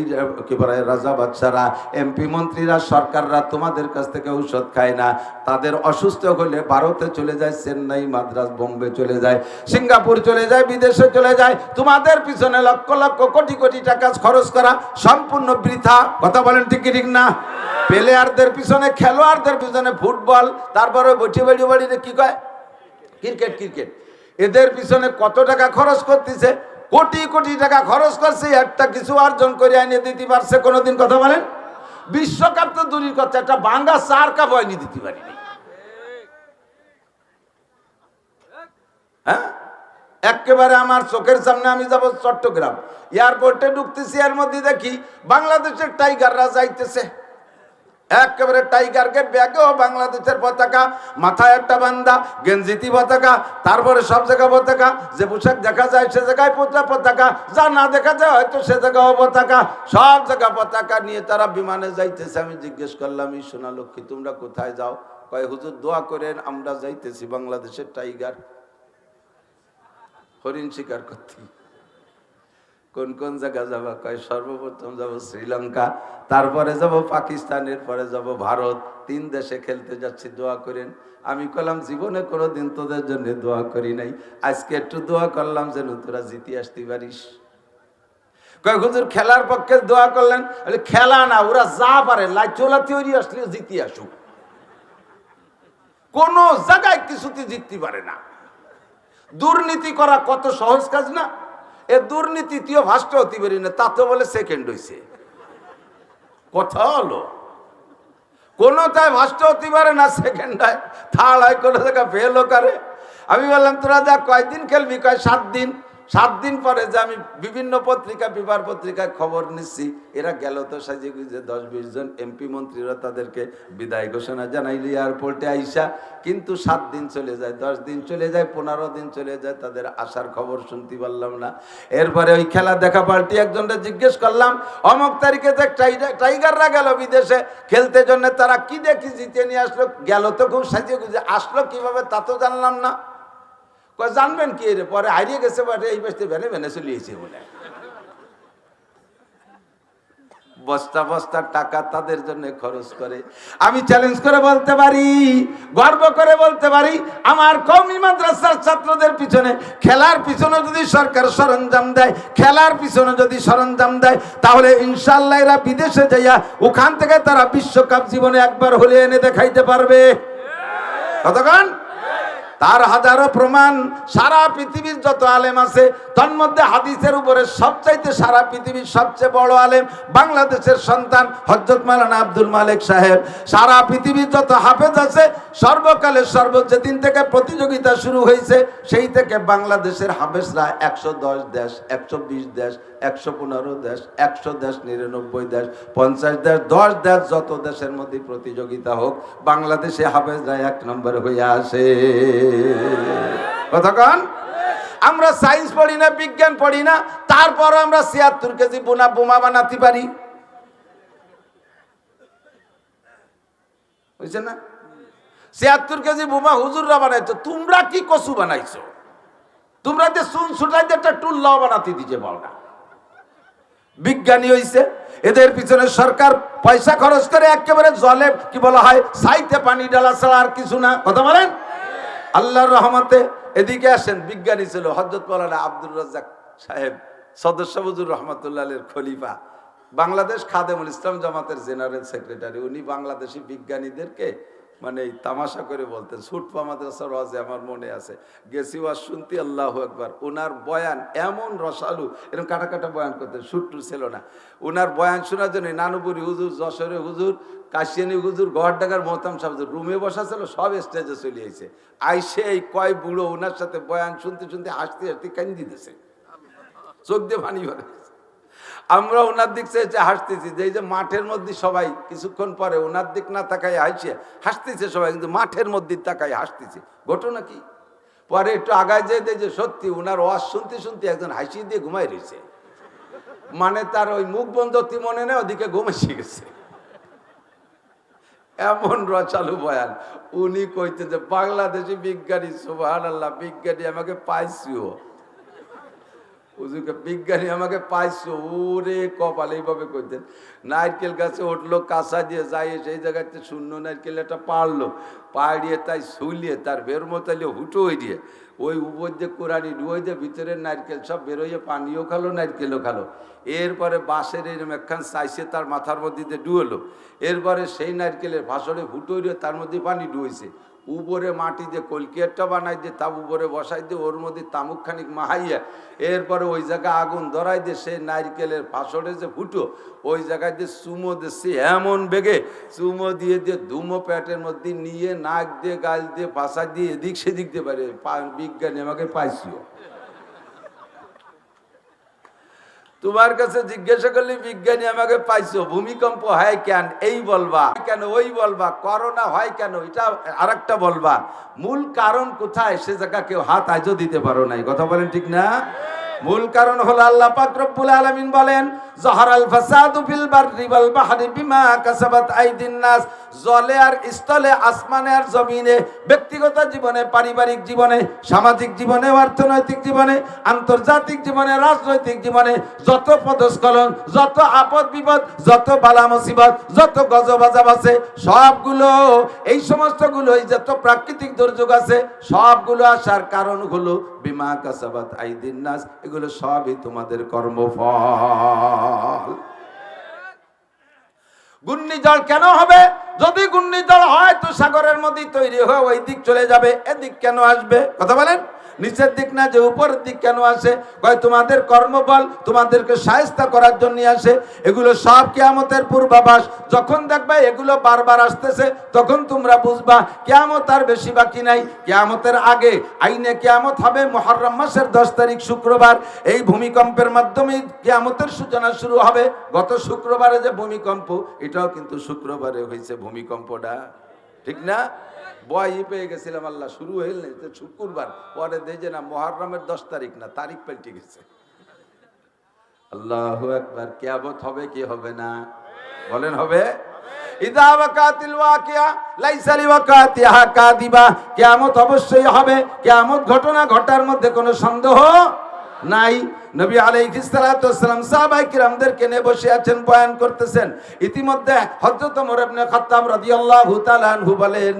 A: কি বলে রাজা বাদশারা, এমপি মন্ত্রীরা, সরকাররা তোমাদের কাছ থেকে ঔষধ খায় না। তাদের অসুস্থ হলে ভারতে চলে যায়, চেন্নাই, মাদ্রাজ, বোম্বে চলে যায়, সিঙ্গাপুর চলে যায়, বিদেশে চলে যায়। তোমাদের পিছনে লক্ষ লক্ষ কোটি কোটি টাকা খরচ করা সম্পূর্ণ বৃথা। কথা বলেন ঠিক ঠিক না? প্লেয়ারদের পিছনে, খেলোয়াড়দের পিছনে ফুটবল, তারপরে বটি বাড়ি বাড়িতে কি কয় ক্রিকেট, ক্রিকেট, এদের পিছনে কত টাকা খরচ করতেছে? কোটি কোটি টাকা খরচ করছে, একটা কিছু অর্জন করে এনে দিতে পারছে কোনোদিন? কথা বলেন। বিশ্বকাপ তো দূরের কথা, একটা বাঙ্গা 4 কাপ এনে দিতে পারিনি। হ্যাঁ, একেবারে আমার চোখের সামনে আমি যাব চট্টগ্রাম এয়ারপোর্টে ঢুকতেছি, এর মধ্যে দেখি বাংলাদেশের টাইগাররা যাইতেছে। একেবারে টাইগার গেট, ব্যাগেও বাংলাদেশের পতাকা, মাথায় একটা বান্দা, গেঞ্জিতি পতাকা, তারপরে সব জায়গায় পতাকা। যে পোশাক দেখা যায় সে জায়গায় পতাকা, যা না দেখা যায় হয়তো সে জায়গাও পতাকা, সব জায়গা পতাকা নিয়ে তারা বিমানে যাইতেছে। আমি জিজ্ঞেস করলাম, এই সোনা লক্ষ্মী তোমরা কোথায় যাও? কয় হুজুর দোয়া করেন, আমরা যাইতেছি বাংলাদেশের টাইগার হরিণ শিকার করতে। কোন কোন জায়গা যাবা? কয় সর্বপ্রথম যাব শ্রীলঙ্কা, তারপরে যাব পাকিস্তানের, পরে যাব ভারত। 3 দেশে খেলতে যাচ্ছি, দোয়া করেন। আমি কলাম জীবনে কোনোদিন তোদের জন্য দোয়া করি নাই, আজকে একটু দোয়া করলাম যেন তোরা জিতে আসতে পারিস। কয় হুজুর খেলার পক্ষে দোয়া করলেন? খেলা না, ওরা যা পারে লাইচোলা তৈরি আসলে জিতে আসুক। কোন জায়গায় কিছুতে জিততে পারে না। দুর্নীতি করা কত সহজ কাজ না? এ দুর্নীতি তুইও ফার্স্ট হতে পারি না, তাতে বলে সেকেন্ড হয়েছে। কথা হলো, কোনটায় ফার্স্ট হতে পারে না, সেকেন্ড হয়, থার্ড হয়, কোনো জায়গা ফেলও করে। আমি বললাম তোরা যা কয়দিন খেলবি? কয় 7 দিন। 7 দিন পরে যে আমি বিভিন্ন পত্রিকা, পেপার পত্রিকায় খবর নিচ্ছি, এরা গেল তো সাজিয়ে গুজে 10-20 জন এমপি মন্ত্রীরা তাদেরকে বিদায় ঘোষণা জানাইলি এয়ারপোর্টে আইসা। কিন্তু 7 দিন চলে যায়, 10 দিন চলে যায়, 15 দিন চলে যায়, তাদের আসার খবর শুনতে পারলাম না। এরপরে ওই খেলা দেখা পাল্টি একজনটা জিজ্ঞেস করলাম, অমুক তারিখে যে টাইগাররা গেল বিদেশে খেলতে জন্য, তারা কি দেখি জিতে নিয়ে আসলো? গেল তো খুব সাজিয়ে গুজে, আসলো কিভাবে তা তো জানলাম না। জানবেন কি, রে পরে হারিয়ে গেছে, এই বসতে ভেনে ভেনে চলিয়েছে বলে। বস্তা বস্তা টাকা তাদের জন্য খরচ করে। আমি চ্যালেঞ্জ করে বলতে পারি, গর্ব করে বলতে পারি, আমার কওমি মাদ্রাসার ছাত্রদের পিছনে, খেলার পিছনে যদি সরকার সরঞ্জাম দেয়, খেলার পিছনে যদি সরঞ্জাম দেয়, তাহলে ইনশাআল্লাহ এরা বিদেশে যাইয়া ওখান থেকে তারা বিশ্বকাপ জীবনে একবার হলে এনে দেখাইতে পারবে। কতক্ষণ? তার হাজারো প্রমাণ। সারা পৃথিবীর যত আলেম আছে তার মধ্যে হাদিসের উপরে সবচাইতে সারা পৃথিবীর সবচেয়ে বড় আলেম বাংলাদেশের সন্তান হযরত মাওলানা আব্দুল মালিক সাহেব। সারা পৃথিবীর যত হাফেজ আছে সর্বকালের যেদিন থেকে প্রতিযোগিতা শুরু হয়েছে সেই থেকে বাংলাদেশের হাফেজরা 110 দেশ, 120 দেশ, 115 দেশ, 100 দেশ, 99 দেশ, 50 দেশ, 10 দেশ, যত দেশের মধ্যে প্রতিযোগিতা হোক বাংলাদেশে হাফেজরা 1 নম্বরে হয়ে আসে। কতক্ষণ আমরা সায়েন্স পড়ি না, বিজ্ঞান পড়ি না, তারপর আমরা 76 কেজি বোমা বানাতে পারি। বুঝছেন না? 76 কেজি বোমা হুজুররা বানাইতো, তোমরা কি কচু বানাইছো? তোমরা যে চুন ছুটাইতে একটা টুল্লাও বানাতে দিতে পারো না। বিজ্ঞানী হইছে, এদের পিছনে সরকার পয়সা খরচ করে একেবারে জলে কি বলা হয় সাইতে পানি ডালা ছাড়া আর কিছু না। কথা বলেন? আল্লাহর রহমতে এদিকে আসেন, বিজ্ঞানী ছিল হযরত মাওলানা আব্দুর রাজ্জাক সাহেব, সদস্য হুজুর রহমাতুল্লাহের খলিফা, বাংলাদেশ খাদেমুল ইসলাম জামাতের জেনারেল সেক্রেটারি। উনি বাংলাদেশি বিজ্ঞানীদেরকে মানে তামাশা করে বলতেন। সুটপা মাদ্রাসার ওয়াজে আমার মনে আছে, গেছি ওয়াজ শুনতে, আল্লাহু আকবার। ওনার বয়ান এমন রসালু, এরকম কাটা কাটা বয়ান করতেন, সুট্টু ছিল না। ওনার বয়ান শোনার জন্য নানুপুরি হুজুর, যশোরে হুজুর, কাশিয়ানি হুজুর, গড়ডাঙ্গার মোহতাম সাহেব হুজুর রুমে বসা ছিল, সব স্টেজে চলে আইছে। আইসে এই কয় বুড়ো ওনার সাথে বয়ান শুনতে শুনতে হাসতে হাসতে কান দিতেছে, চোখ দিয়ে পানি ভরে। আমরা ওনার দিক চেয়ে হাসতেছি, যে এই যে মাঠের মধ্যে সবাই কিছুক্ষণ পরে ওনার দিক না তাকাই হাসতেছে সবাই, কিন্তু মাঠের মধ্যে তাকাই হাসতেছে। ঘটনা কি? পরে একটু আগায় যেতে যে সত্যি ওনার ওয়াজ শুনতে শুনতে একজন হাসি দিয়ে ঘুমাই রয়েছে, মানে তার ওই মুখ বন্ধ মনে নেই, ওদিকে ঘুমাইছে গেছে। এমন রচালু বয়ান। উনি কইতে যে বাংলাদেশি বিজ্ঞানী, সুবহানাল্লাহ, বিজ্ঞানী আমাকে পাইছিও, হুজুরকে বিজ্ঞানী আমাকে পাইছো। ওরে কপাল, এইভাবে কইতেন। নারকেল গাছে উঠলো, কাঁচা দিয়ে যাই সেই জায়গাতে শূন্য নারকেল একটা পারলো, পাড়িয়ে তাই শুলিয়ে তার বের মতাইলে হুটো হয়ে দিয়ে ওই উপর দিয়ে কোরআনি ডুয়ে দিয়ে ভিতরের নারকেল সব বেরোইয়ে পানিও খালো, নারকেলও খালো। এরপরে বাঁশের এরম একখান চাইছে তার মাথার মধ্যে দিয়ে ডুয়েলো। এরপরে সেই নারকেলের ভাসরে হুটো হয়ে তার মধ্যে পানি ডুয়েছে। উপরে মাটি দিয়ে কলকিয়ারটা বানাই দিয়ে তা উপরে বসাই দিয়ে ওর মধ্যে তামুক খানিক মাহাইয়া এরপরে ওই জায়গায় আগুন ধরাই দিয়ে সেই নারকেলের ফাঁসড়ে যে ফুটো ওই জায়গায় দিয়ে চুমো দিচ্ছে এমন বেগে, চুমো দিয়ে দিয়ে ধুমো পেটের মধ্যে নিয়ে নাক দিয়ে গাল দিয়ে পাশা দিয়ে এদিক সেদিক দিয়ে পারে। বিজ্ঞানী আমাকে পাইছিও। তোমার কাছে জিজ্ঞাসা করলে বিজ্ঞানী আমাকে পাইছো, ভূমিকম্প হয় কেন এই বলবা, কেন ওই বলবা, করোনা হয় কেন এটা আরেকটা বলবা, মূল কারণ কোথায় সে জায়গা কেউ হাত আজও দিতে পারো নাই। কথা বলেন ঠিক না? মূল কারণ হলো আল্লাহ পাক রব্বুল আলামিন বলেন, যাহারাল ফাসাদু ফিল বাররি ওয়াল বাহরি বিমা কাসাবাত আইদিন নাস। জলে আর স্থলে, আসমানে আর জমিনে, ব্যক্তিগত জীবনে, পারিবারিক জীবনে, সামাজিক জীবনে, অর্থনৈতিক জীবনে, আন্তর্জাতিক জীবনে, রাজনৈতিক জীবনে যত পদস্খলন, যত আপদ বিপদ, যত বালা মুসিবত, যত গজব আযাব আছে সবগুলো, এই সমস্তগুলো, এই যত প্রাকৃতিক দুর্যোগ আছে সবগুলো আসার কারণ হলো বিমা কাসাবাত আইদিন নাস। এগুলো সবই তোমাদের কর্মফল। ঘূর্ণিঝড় কেন হবে? যদি ঘূর্ণিঝড় হয় তো সাগরের মধ্যে তৈরি হয়ে ওই দিক চলে যাবে, এদিক কেন আসবে? কথা বলেন। নিচের দিক না যে উপরের দিক কেন আসে? কয় তোমাদের কর্মফল তোমাদেরকে শায়েস্তা করার জন্য আসে। এগুলো সব কিয়ামতের পূর্বাভাস। যখন দেখবে এগুলো বারবার আসতেছে তখন তোমরা বুঝবা কিয়ামত আর বেশি বাকি নাই। কিয়ামতের আগে আইনে কিয়ামত হবে মুহররম মাসের 10 তারিখ শুক্রবার। এই ভূমিকম্পের মাধ্যমে কিয়ামতের সূচনা শুরু হবে। গত শুক্রবারে যে ভূমিকম্প, এটাও কিন্তু শুক্রবারে হয়েছে ভূমিকম্পটা, ঠিক না? বয়ই পেয়ে গেছিলাম, আল্লাহ শুরু হইল শুক্রবার, পরে দেখে না মুহররমের 10 তারিখ না, তারিখ পাল্টে গেছে। আল্লাহু আকবার। কিয়ামত হবে কি হবে না? বলেন হবে। ইদা ওয়াকাতিল ওয়াকিয়া লাইসা লিওয়াকাতিহা কাযিবা। কিয়ামত অবশ্যই হবে। কিয়ামত ঘটনা ঘটার মধ্যে কোনো সন্দেহ নাই। নবী আলাইহিস সালাতু ওয়াসসালাম সাহাবায়ে কিরামদেরকে নিয়ে বসে আছেন, বয়ান করতেছেন। ইতিমধ্যে হযরত ওমর ইবনে খাত্তাব রাদিয়াল্লাহু তাআলা আনহু বলেন,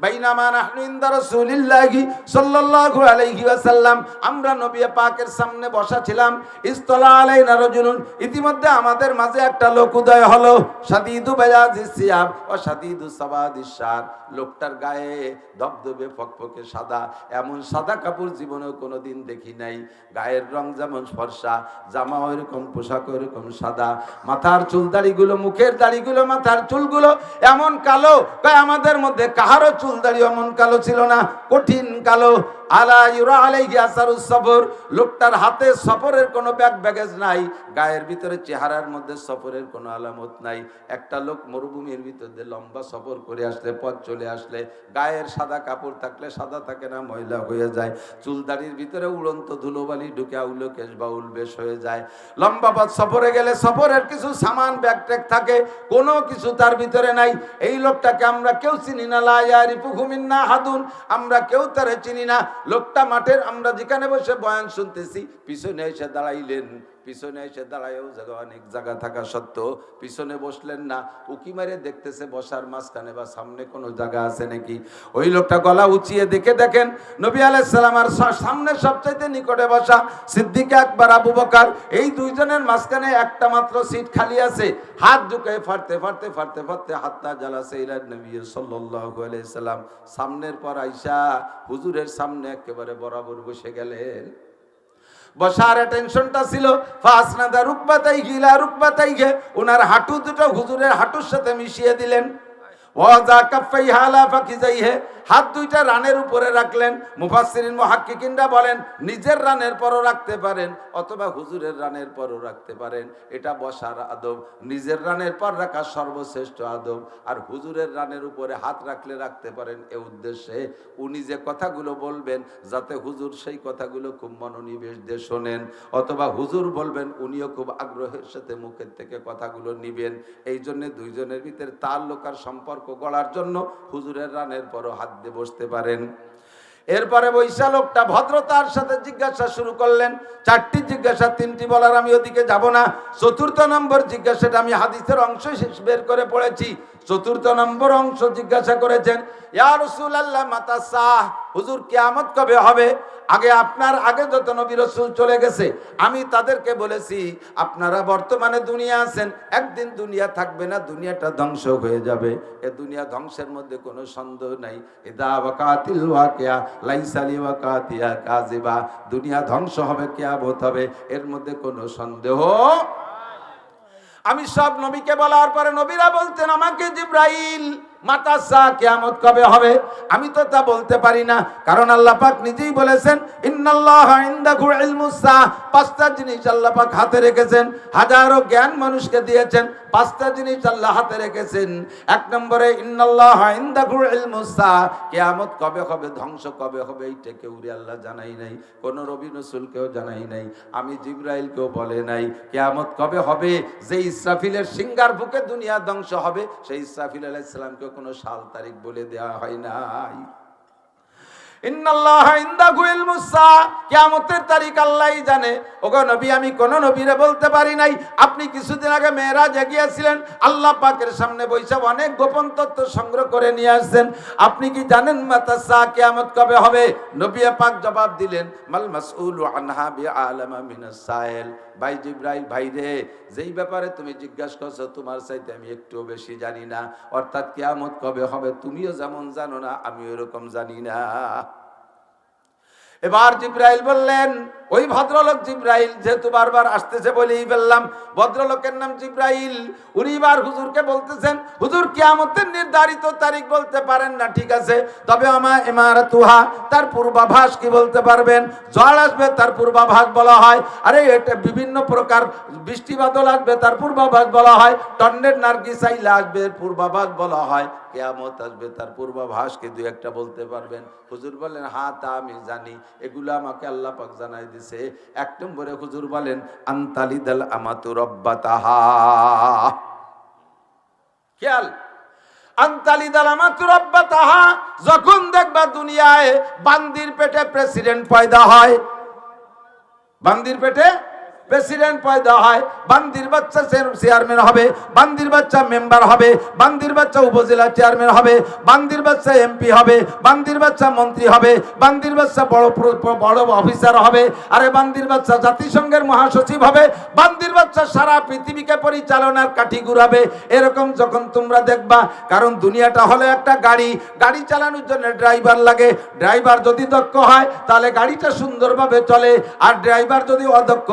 A: বাইনামা নাহনু ইনদা রাসূলিল্লাহি সাল্লাল্লাহু আলাইহি ওয়াসাল্লাম, আমরা নবী পাকের সামনে বসা ছিলাম। ইসতালা আলাইনা রাজুলুন, ইতিমধ্যে আমাদের মাঝে একটা লোক উদয় হলো। শাদীদু বায়াজিস সিয়াব ওয়া শাদীদু সাওয়াদিস শার, লোকটার গায়ে ধবধবে ফকফকে সাদা, এমন সাদা কাপড় জীবনেও কোনোদিন দেখি নাই। গায়ের রং যেমন ফর্সা, জামা ওইরকম, পোশাক ওইরকম সাদা, মাথার চুল দাড়িগুলো, মুখের দাড়িগুলো, মাথার চুলগুলো এমন কালো, আমাদের মধ্যে কাহারও চুল দাড়ি এমন কালো ছিল না, কঠিন কালো। আলা ইউরা আলাইহি আসারুস সফর, লোকটার হাতে সফরের কোনো ব্যাগেজ নাই, গায়ের ভিতরে চেহারার মধ্যে সফরের কোনো আলামত নাই। একটা লোক মরুভূমির ভিতরে লম্বা সফর করে আসলে, পথ চলে আসলে, গায়ের সাদা কাপড় থাকলে সাদা থাকে না, ময়লা হয়ে যায়। চুল দাড়ির ভিতরে উড়ন্ত ধুলোবালি ঢুকে আউলো কেশ বা উলবেশ হয়ে যায়। লম্বা পথ সফরে গেলে সফরের কিছু সামান ব্যাগ ট্যাগ থাকে, কোনো কিছু তার ভিতরে নাই। এই লোকটাকে আমরা কেউ চিনি না, লা ইয়ারিফুহু মিন্না হাদুন, আমরা কেউ তারে চিনি না। লোকটা মাঠের, আমরা যেখানে বসে বয়ান শুনতেছি, পিছনে এসে দাঁড়াইলেন। পিছনে এসে দাঁড়ায়ও জায়গা, অনেক জায়গা থাকা সত্ত্বেও পিছনে বসলেন না, উকি মারে দেখতেছে বসার মাঝখানে বা সামনে কোনো জায়গা আছে নাকি। ওই লোকটা গলা উঁচিয়ে দেখেন নবী আলাইহিস সালাম আর সামনে সবচাইতে নিকটে বসা সিদ্দিক আকবর, আবু বকর, এই দুইজনের মাঝখানে একটা মাত্র সিট খালি আছে। হাত ঢুকে ফাড়তে হাতটা জ্বালাছে ইলা নবী সাল্লাল্লাহু আলাইহি সাল্লাম, সামনের পর আইসা হুজুরের সামনে একেবারে বরাবর বসে গেলেন। বসার টেনশনটা ছিল, ফাসনাদা রুকবাতাইহি ইলা রুকবাতাইহি, ওনার হাঁটু দুটো হুজুরের হাঁটুর সাথে মিশিয়ে দিলেন। ওয়াজা কাফাইহা আলা ফাকিজাইহি, হাত দুইটা রানের উপরে রাখলেন। মুফাসসিরিন মুহাক্কিকিনরা বলেন নিজের রানের পরও রাখতে পারেন অথবা হুজুরের রানের পরও রাখতে পারেন, এটা বসার আদব। নিজের রানের পর রাখা সর্বশ্রেষ্ঠ আদব, আর হুজুরের রানের উপরে হাত রাখলে রাখতে পারেন এ উদ্দেশ্যে উনি যে কথাগুলো বলবেন যাতে হুজুর সেই কথাগুলো খুব মনোনিবেশ দিয়ে শোনেন, অথবা হুজুর বলবেন উনিও খুব আগ্রহের সাথে মুখের থেকে কথাগুলো নিবেন। এই জন্য দুইজনের ভিতরে তাল্লুক আর সম্পর্ক গড়ার জন্য হুজুরের রানের পরও হাত দিয়ে বসতে পারেন। এরপরে বৈশা লোকটা ভদ্রতার সাথে জিজ্ঞাসা শুরু করলেন। চারটি জিজ্ঞাসা, তিনটি বলার আমি ওদিকে যাব না। চতুর্থ নম্বর জিজ্ঞাসাটা আমি হাদিসের অংশ বের করে পড়েছি। চতুর্থ নম্বর অংশ জিজ্ঞাসা করেছেন, ইয়া রাসূলুল্লাহ মাতা সাহ, হুজুর কিয়ামত কবে হবে? আপনার আগে যত নবী রাসূল চলে গেছে আমি তাদেরকে বলেছি আপনারা বর্তমানে দুনিয়া আছেন, একদিন দুনিয়া থাকবে না, দুনিয়াটা ধ্বংস হয়ে যাবে। এ দুনিয়া ধ্বংসের মধ্যে কোনো সন্দেহ নাই। ইদা ওয়াকাতিল ওয়াকিয়া লাইসা লিওয়াকাতিয়া কাযিবা, দুনিয়া ধ্বংস হবে, কিয়ামত হবে, এর মধ্যে কোনো সন্দেহ। আমি সব নবীকে বলার পরে নবীরা বলতেন আমাকে জিবরাইল মাতাসা কিয়ামত কবে হবে? আমি তো তা বলতে পারি না, কারণ আল্লাহ পাক নিজেই বলেছেন ইন্নাল্লাহা ইনদাহু ইলমুস সাআহ, পাঁচটা জিনিস আল্লাহ পাক হাতে রেখেছেন। হাজারো জ্ঞান মানুষকে দিয়েছেন, পাঁচটা জিনিস আল্লাহ হাতে রেখেছেন। এক নম্বরে ইন্নাল্লাহা ইনদাহু ইলমুস সাআহ, কিয়ামত কবে হবে, ধ্বংস কবে হবে, এইটা কেউরে আল্লাহ জানাই নাই, কোন নবী রাসূলকেও জানাই নাই, আমি জিবরাইলকেও বলে নাই। কিয়ামত কবে হবে, যে ইসরাফিলের সিংহার বুকে দুনিয়া ধ্বংস হবে, সেই ইসরাফিল আলাইহিস সালামকে কোনো সাল তারিখ বলে দেওয়া হয় নাই। ইন্নাল্লাহা ইনদাহু ইলমুস সাআহ, কিয়ামতের তারিখ আল্লাহই জানে। ওগো নবী, আমি কোন নবীরে বলতে পারি নাই। আপনি কিছুদিন আগে মেরাজে গিয়েছিলেন, আল্লাহ পাকের সামনে বৈশা অনেক গোপন তথ্য সংগ্রহ করে নিয়ে আসছেন। আপনি কি জানেন মাতা সাআহ, কিয়ামত কবে হবে? নবী পাক জবাব দিলেন, মাল মাসউলু আনহা বিআলামা মিনাস সাইল। ভাই জিবরাইল, ভাই রে, যেই ব্যাপারে তুমি জিজ্ঞাসা করছো তোমার চাইতে আমি একটু বেশি জানি না। অর্থাৎ কিয়ামত কবে হবে তুমিও যেমন জানো না, আমি এরকম জানি না। এবার জিবরাইল বললেন, ওই ভদ্রলোক জিবরাইল, যেহেতু বারবার আসতেছে বলেই বললাম, ভদ্রলোকের নাম জিবরাইল। উনি এবার হুজুরকে বলতেছেন, হুজুর কিয়ামতের নির্ধারিত তারিখ বলতে পারেন না, ঠিক আছে, তবে ইমারাতুহা, তার পূর্বাভাস কি বলতে পারবেন? ঝড় আসবে তার পূর্বাভাস বলা হয়, আরে এটা বিভিন্ন প্রকার বৃষ্টি বাদল আসবে তার পূর্বাভাস বলা হয়, টন্ডের নার্গিসাইলা আসবে পূর্বাভাস বলা হয়, কিয়ামত আসবে তার পূর্বাভাস কি দুই একটা বলতে পারবেন? হুজুর বলেন, হ্যাঁ তা আমি জানি, এগুলো আমাকে আল্লাহ পাক জানাই দিছে। এক নম্বরে হুজুর বলেন, আনতালিদাল আমাতু রাব্বাতাহা। খেয়াল, আনতালিদাল আমাতু রাব্বাতাহা, যখন দেখবা দুনিয়ায় বান্দির পেটে প্রেসিডেন্ট পয়দা হয়, বান্দির পেটে প্রেসিডেন্ট পয়দা হয়, বান্দির বাচ্চা চেয়ারম্যান হবে, বান্দির বাচ্চা মেম্বার হবে, বান্দির বাচ্চা উপজেলা চেয়ারম্যান হবে, বান্দির বাচ্চা এমপি হবে, বান্দির বাচ্চা মন্ত্রী হবে, বান্দির বাচ্চা বড় অফিসার হবে, আরে বান্দির বাচ্চা জাতিসংঘের মহাসচিব হবে, বান্দির বাচ্চা সারা পৃথিবীকে পরিচালনার কাঠি ঘুরাবে। এরকম যখন তোমরা দেখবা, কারণ দুনিয়াটা হলো একটা গাড়ি, গাড়ি চালানোর জন্য ড্রাইভার লাগে। ড্রাইভার যদি দক্ষ হয় তাহলে গাড়িটা সুন্দরভাবে চলে, আর ড্রাইভার যদি অদক্ষ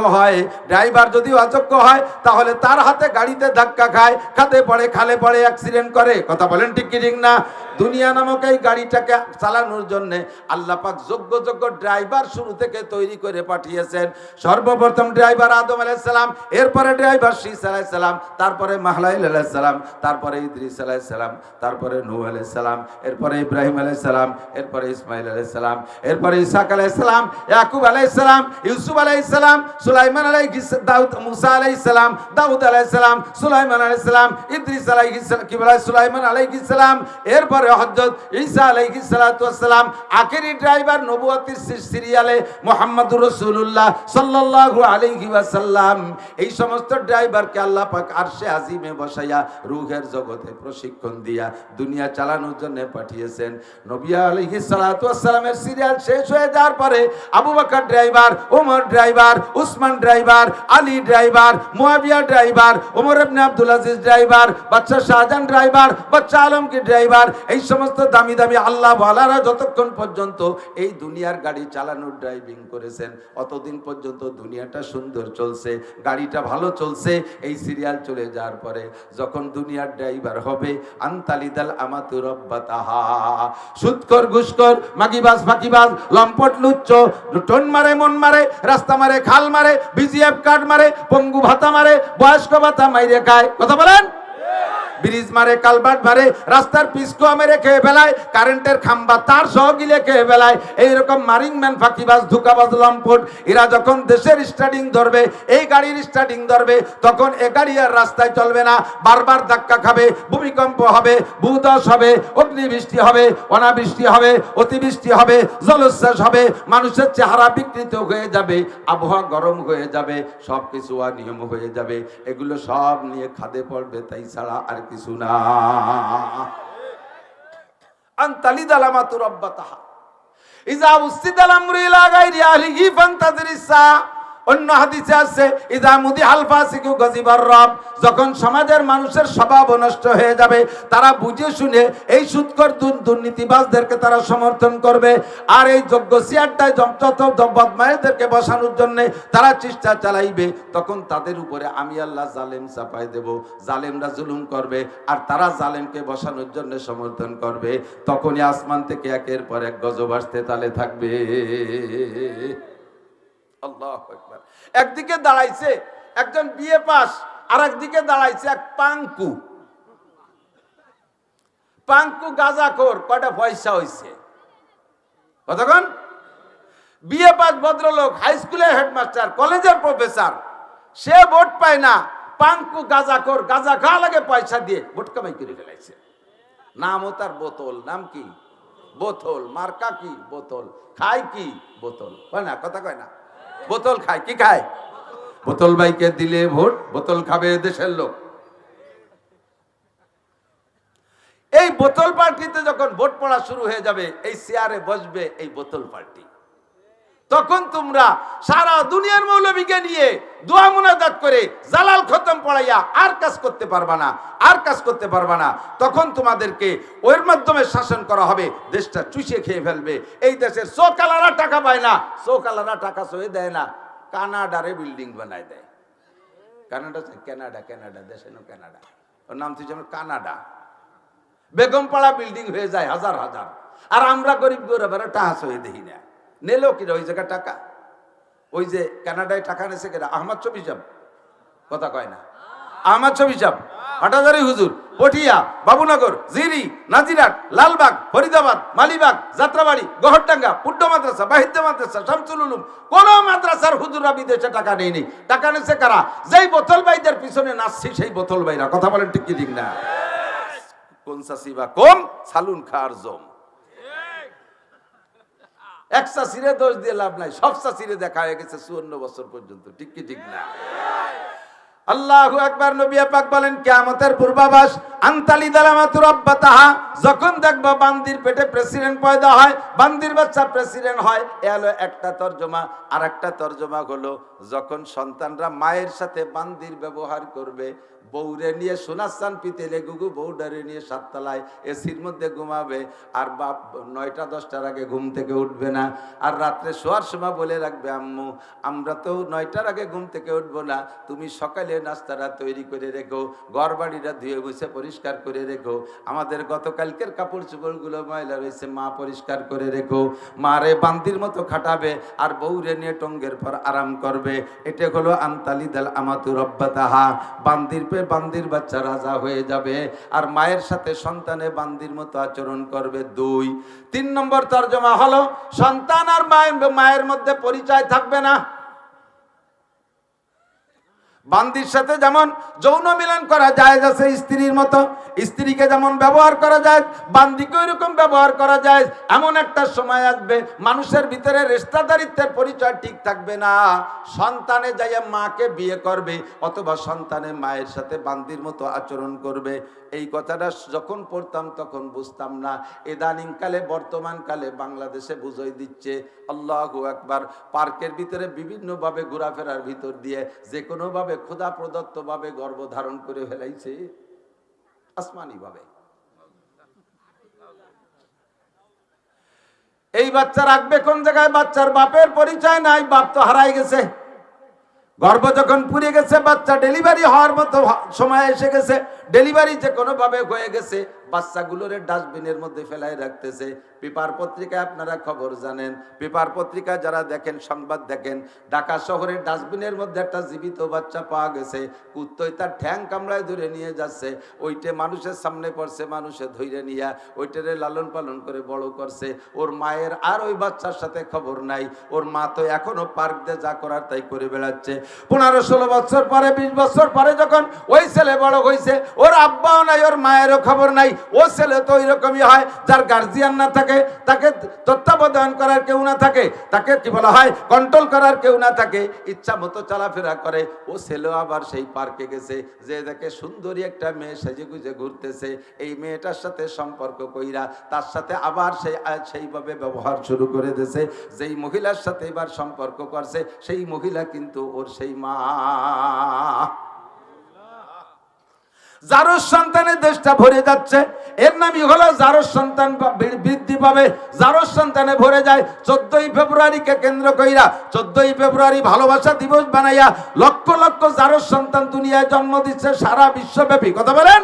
A: হয়, তাহলে তার হাতে গাড়িতে ধাক্কা খায়, খাদে পড়ে, খালে পড়ে, অ্যাক্সিডেন্ট করে। কথা বলেন ঠিক কি ঠিক না? দুনিয়া নামক এই গাড়িটাকে চালানোর জন্য আল্লাহ পাক যোগ্য ড্রাইভার শুরু থেকে তৈরি করে পাঠিয়েছেন। সর্বপ্রথম ড্রাইভার আদম আলাইহিস সালাম, এরপরে ড্রাইভার শীস আলাইহিস সালাম, তারপরে মাহলাইল আলাইহিস সালাম, তারপরে ইদ্রিস আলাইহিস সালাম, তারপরে নূহ আলাইহিস সালাম, এরপরে ইব্রাহিম আলাইহিস সালাম, এরপরে ইসমাইল আলাইহিস সালাম, এরপরে ইসহাক আলাইহিস সালাম, ইয়াকুব আলাইহিস সালাম, ইউসুফ আলাইহিস সালাম, সুলাইমান আলাইহিস দাউদ, মুসা আলাইহিস সালাম, দাউদ আলাইহিস সালাম, সুলাইমান আলাইহিস সালাম, ইদ্রিস আলাইহিস সালাম, কি বলে সুলাইমান আলাইহিস সালাম, এরপরে হযরত ঈসা আলাইহিস সালাতু ওয়াস সালাম, আখেরি ড্রাইভার নবুয়তের সিরিয়ালে মুহাম্মদুর রাসূলুল্লাহ সাল্লাল্লাহু আলাইহি ওয়াসাল্লাম। এই সমস্ত ড্রাইভারকে আল্লাহ পাক আরশে আজিমে বসাইয়া রূহের জগতে প্রশিক্ষণ দিয়া দুনিয়া চালানোর জন্য পাঠিয়েছেন। নবী আলাইহিস সালাতু ওয়াস সালামের সিরিয়াল শেষ হয়ে যাওয়ার পরে Abu Bakr driver, Omar driver, Usman driver, Ali driver, Muawiya driver, Omar ibn Abdul Aziz driver, বাদশা শাহজাহান ড্রাইভার, বাদশা আলমগীর ড্রাইভার, এই সমস্ত দামি দামি আল্লাহ ওয়ালারা যতক্ষণ পর্যন্ত এই দুনিয়ার গাড়ি চালানোর ড্রাইভিং করেছেন, অতদিন পর্যন্ত দুনিয়াটা সুন্দর চলছে, গাড়িটা ভালো চলছে। এই সিরিয়াল চলে যাওয়ার পরে যখন দুনিয়ার ড্রাইভার হবে, আনতালিদাল আমাতু রব্বাতাহা, সুদখোর, ঘুষখোর, মাগিবাজ, ফাঁকিবাজ, লম্পট, লুচ্চ, টোন মারে, মন মারে, রাস্তা মারে, খাল মারে, বিজিএফ কার্ড মারে, পঙ্গু ভাতা মারে, বয়স্ক ভাতা মাইরে খায়। কথা বলেন? ব্রিজ মারে, কালভার্ট মারে, রাস্তার পিসকো মেরে খেয়ে ফেলায়, কারেন্টের খাম্বা তার সহ গিলে খেয়ে ফেলায়। এইরকম মারিং ম্যান, ফাঁকিবাজ, ধোঁকাবাজ, লম্পট, এরা যখন দেশের স্টার্টিং ধরবে, এই গাড়ির স্টার্টিং ধরবে, তখন এ গাড়ি আর রাস্তায় চলবে না, বারবার ধাক্কা খাবে, ভূমিকম্প হবে, ভূধস হবে, অগ্নিবৃষ্টি হবে, অনাবৃষ্টি হবে, অতিবৃষ্টি হবে, জলোচ্ছ্বাস হবে, মানুষের চেহারা বিকৃত হয়ে যাবে, আবহাওয়া গরম হয়ে যাবে, সব কিছু অনিয়ম হয়ে যাবে। এগুলো সব নিয়ে খাদে পড়বে, তাই ছাড়া আর কিছু না। আনতালিদাল আমাতু রব্বাতাহা ইযা উসিদাল আমরু ইলা গায়রি আহলিহি ফান্তাযিরিসা। অন্য হাদিসে আছে ইযা মুদিহাল ফাসিকু গাযিবার রব, যখন সমাজের মানুষের স্বভাব নষ্ট হয়ে যাবে, তারা বুঝে শুনে এই সুদখোর দুর্নীতিবাজদেরকে তারা সমর্থন করবে, আর এই যোগ্য চেয়ারটায় যত বদমাইশদেরকে বসানোর জন্য তারা চেষ্টা চালাইবে, তখন তাদের উপরে আমি আল্লাহ জালেম চাপাই দেব, জালেমরা জুলুম করবে, আর তারা জালেমকে বসানোর জন্য সমর্থন করবে। তখনই আসমান থেকে একের পর এক গজব আসতে তালে থাকবে। আল্লাহু আকবার। একদিকে দাঁড়াইছে একজন বিএ পাস, আর একদিকে দাঁড়াইছে এক পাঙ্কু গাঁজাখোর। কয়টা পয়সা হইছে? কতক্ষণ? বিএ পাস ভদ্রলোক, হাই স্কুলের হেডমাস্টার, কলেজের প্রফেসর, সে ভোট পায় না। পাঙ্কু গাঁজাখোর, গাঁজা খাওয়া লাগে পয়সা দিয়ে, ভোট কামাই করে ফেলাইছে। নামও তার বোতল। নাম কি? বোতল। মার্কা কি? বোতল। খায় কি? বোতল। কয় না? কথা কয় না? বোতল খায়। কি খায়? বোতল। ভাইকে দিলে ভোট, বোতল খাবে দেশের লোক। এই বোতল পার্টিতে যখন ভোট পড়া শুরু হয়ে যাবে, এই চেয়ারে বসবে এই বোতল পার্টি। তখন তোমরা সারা দুনিয়ার মৌলবীকে নিয়ে দোয়া মুনাজাত করে জালাল খতম পড়াইয়া আর কাজ করতে পারবা না, আর কাজ করতে পারবা না। তখন তোমাদেরকে ওর মাধ্যমে শাসন করা হবে, দেশটা চুষে খেয়ে ফেলবে। এই দেশের সোকালারা টাকা পায় না, সোকালারা টাকা সয়ে দেয় না, কানাডারে বিল্ডিং বানায় দেয়। কানাডা দেশে নো কানাডা, ওর নাম তুই যেন কানাডা। বেগমপাড়া বিল্ডিং হয়ে যায় হাজার হাজার, আর আমরা গরিব গরিবেরা টাকা সয়ে দেখি না। নেলো কিনা ওই জায়গায় টাকা? ওই যে কানাডায় টাকা নেছে কিনা? আহমদ শফি সাহেব। কথা কয় না? আহমদ শফি সাহেব, হাটাজারি হুজুর, পটিয়া, বাবুনগর, জিরি, নাজিরাট, লালবাগ, ফরিদাবাদ, মালিবাগ, যাত্রাবাড়ি, গহরডাঙ্গা, পুড্ড মাদ্রাসা, বাহিদ্য মাদ্রাসা, শামসুল উলুম, কোন মাদ্রাসার হুজুররা বিদেশে টাকা নেই। টাকা নেছে কারা? যেই বোতল ভাইদের পিছনে নাচছি সেই বোতল ভাইরা। কথা বলেন ঠিক কি ঠিক না? কোন সাসিবা কম সালুন খার জম। এক চাষিরে দোষ দিয়ে লাভ নাই, সব চাষিরে দেখা হয়ে গেছে 54 বছর পর্যন্ত। ঠিক কি ঠিক না? আল্লাহু আকবার। নবী পাক বলেন কিয়ামতের পূর্বাভাস, আনতালি দালামাতু রাব্বাতাহা, যখন দেখবা বান্দির পেটে প্রেসিডেন্ট পয়দা হয়, বান্দির বাচ্চা প্রেসিডেন্ট হয়। এ হলো একটা তরজমা। আর একটা তরজমা হলো যখন সন্তানরা মায়ের সাথে বান্দির ব্যবহার করবে, বউরে নিয়ে সোনার পিতেলে গুগু বউডারে নিয়ে সাততলায় এসির মধ্যে ঘুমাবে, আর বাপ 9টা 10টার আগে ঘুম থেকে উঠবে না। আর রাত্রে শোয়ার সময় বলে রাখবে, আম্মু আমরা তো 9টার আগে ঘুম থেকে উঠবো না, তুমি সকালে নাস্তাটা তৈরি করে রেখো, ঘর বাড়িটা ধুয়ে মুছে পরিষ্কার করে রেখো, আমাদের গতকালকের কাপড় চোপড়গুলো ময়লা রয়েছে মা পরিষ্কার করে রেখো। মারে বান্দির মতো খাটাবে আর বউরে নিয়ে টঙ্গের পর আরাম করবে। এটা হলো আনতালিদাল আমাতু রব্বাতাহা, বান্দির বাচ্চা রাজা হয়ে যাবে আর মায়ের সাথে সন্তানে বান্দির মতো আচরণ করবে। 2 3 নম্বর তরজমা হলো সন্তান আর মায়ের মধ্যে পরিচয় থাকবে না। বান্দির সাথে যেমন যৌন মিলন করা যায় আছে স্ত্রীর মতো, স্ত্রীকে যেমন ব্যবহার করা যায় বান্দিকে ওইরকম ব্যবহার করা যায়। এমন একটা সময় আসবে মানুষের ভিতরে রেশতাদারিত্বের পরিচয় ঠিক থাকবে না। সন্তানে যাইয়া মাকে বিয়ে করবে অথবা সন্তানে মায়ের সাথে বান্দির মতো আচরণ করবে। এই কথাটা যখন পড়তাম তখন বুঝতাম না, ইদানিং কালে বর্তমান কালে বাংলাদেশে বুঝাই দিচ্ছে। আল্লাহু আকবার। পার্কের ভিতরে বিভিন্ন ভাবে ঘোরাফেরার ভিতর দিয়ে যে কোনো ভাবে খোদা প্রদত্ত ভাবে গর্ভ ধারণ করে ফেলাইছে, আসমানি ভাবে। এই বাচ্চা রাখবে কোন জায়গায়? বাচ্চার বাপের পরিচয় নাই, বাপ তো হারাই গেছে। গর্ভ যখন পুড়ে গেছে, বাচ্চা ডেলিভারি হওয়ার মতো সময় এসে গেছে, ডেলিভারি যে কোনো ভাবে হয়ে গেছে, বাচ্চাগুলোর ডাস্টবিনের মধ্যে ফেলাই রাখতেছে। পেপার পত্রিকায় আপনারা খবর জানেন, পেপার পত্রিকায় যারা দেখেন, সংবাদ দেখেন, ঢাকা শহরের ডাস্টবিনের মধ্যে একটা জীবিত বাচ্চা পাওয়া গেছে। কুত্তই তার ঠ্যাং কামড়ায় ধরে নিয়ে যাচ্ছে, ওইটে মানুষের সামনে পড়ছে, মানুষে ধরে নিয়ে ওইটারে লালন পালন করে বড় করছে। ওর মায়ের আর ওই বাচ্চার সাথে খবর নাই। ওর মা তো এখনো পার্ক দিয়ে যা করার তাই করে বেড়াচ্ছে। 15-16 বছর পরে, 20 বছর পরে যখন ওই ছেলে বড় হয়েছে, ওর আব্বাও নাই, ওর মায়েরও খবর নাই। ও ছেলে তো ওইরকমই হয়, যার গার্জিয়ান না থাকে, তাকে তত্ত্বাবধান করার কেউ না থাকে, তাকে কি বলা হয় কন্ট্রোল করার কেউ না থাকে, ইচ্ছা মতো চলাফেরা করে। ও ছেলেও আবার সেই পার্কে গেছে, যে দেখে সুন্দরী একটা মেয়ে সেজে গুজে ঘুরতেছে, এই মেয়েটার সাথে সম্পর্ক কইরা তার সাথে আবার সেইভাবে ব্যবহার শুরু করে দিয়েছে। যেই মহিলার সাথে এবার সম্পর্ক করছে সেই মহিলা কিন্তু ওর সেই মা। জারজ সন্তানে দেশটা ভরে যাচ্ছে, এর নামই হলো জারজ সন্তান বৃদ্ধি পাবে, জারজ সন্তানে ভরে যায়। 14ই ফেব্রুয়ারিকে কেন্দ্র কইরা 14ই ফেব্রুয়ারি ভালোবাসা দিবস বানাইয়া লক্ষ লক্ষ জারজ সন্তান দুনিয়ায় জন্ম দিচ্ছে সারা বিশ্বব্যাপী। কথা বলেন?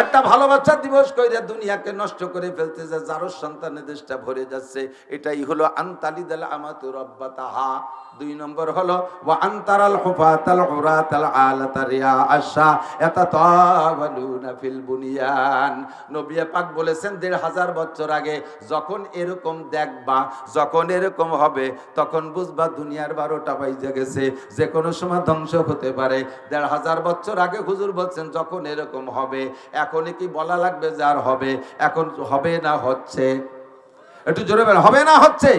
A: একটা ভালোবাসা দিবস কইরা দুনিয়াকে নষ্ট করে ফেলতে যে জারজ সন্তানে দেশটা ভরে যাচ্ছে, এটাই হলো আনতালিদাল আমাতু রাব্বাতাহা। 2 নম্বর হলো ওয়া আনতারাল হুফাতাল উরাতাল আলাতা রিয়া আশা ইয়াতাতাওয়ালুনা ফিল বুনিয়ান। নবী পাক বলেছেন 1500 বছর আগে, যখন এরকম দেখবা, যখন এরকম হবে, তখন বুঝবা দুনিয়ার 12টা বাজে গেছে, যে কোনো সময় ধ্বংস হতে পারে। 1500 বছর আগে হুজুর বলছেন যখন এরকম হবে। এখনই কি বলা লাগবে যে আর হবে? এখন হবে না হচ্ছে? একটু জোরে বলেন, হবে না হচ্ছে?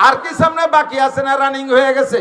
A: আর কি সামনে বাকি আছে না রানিং হয়ে গেছে?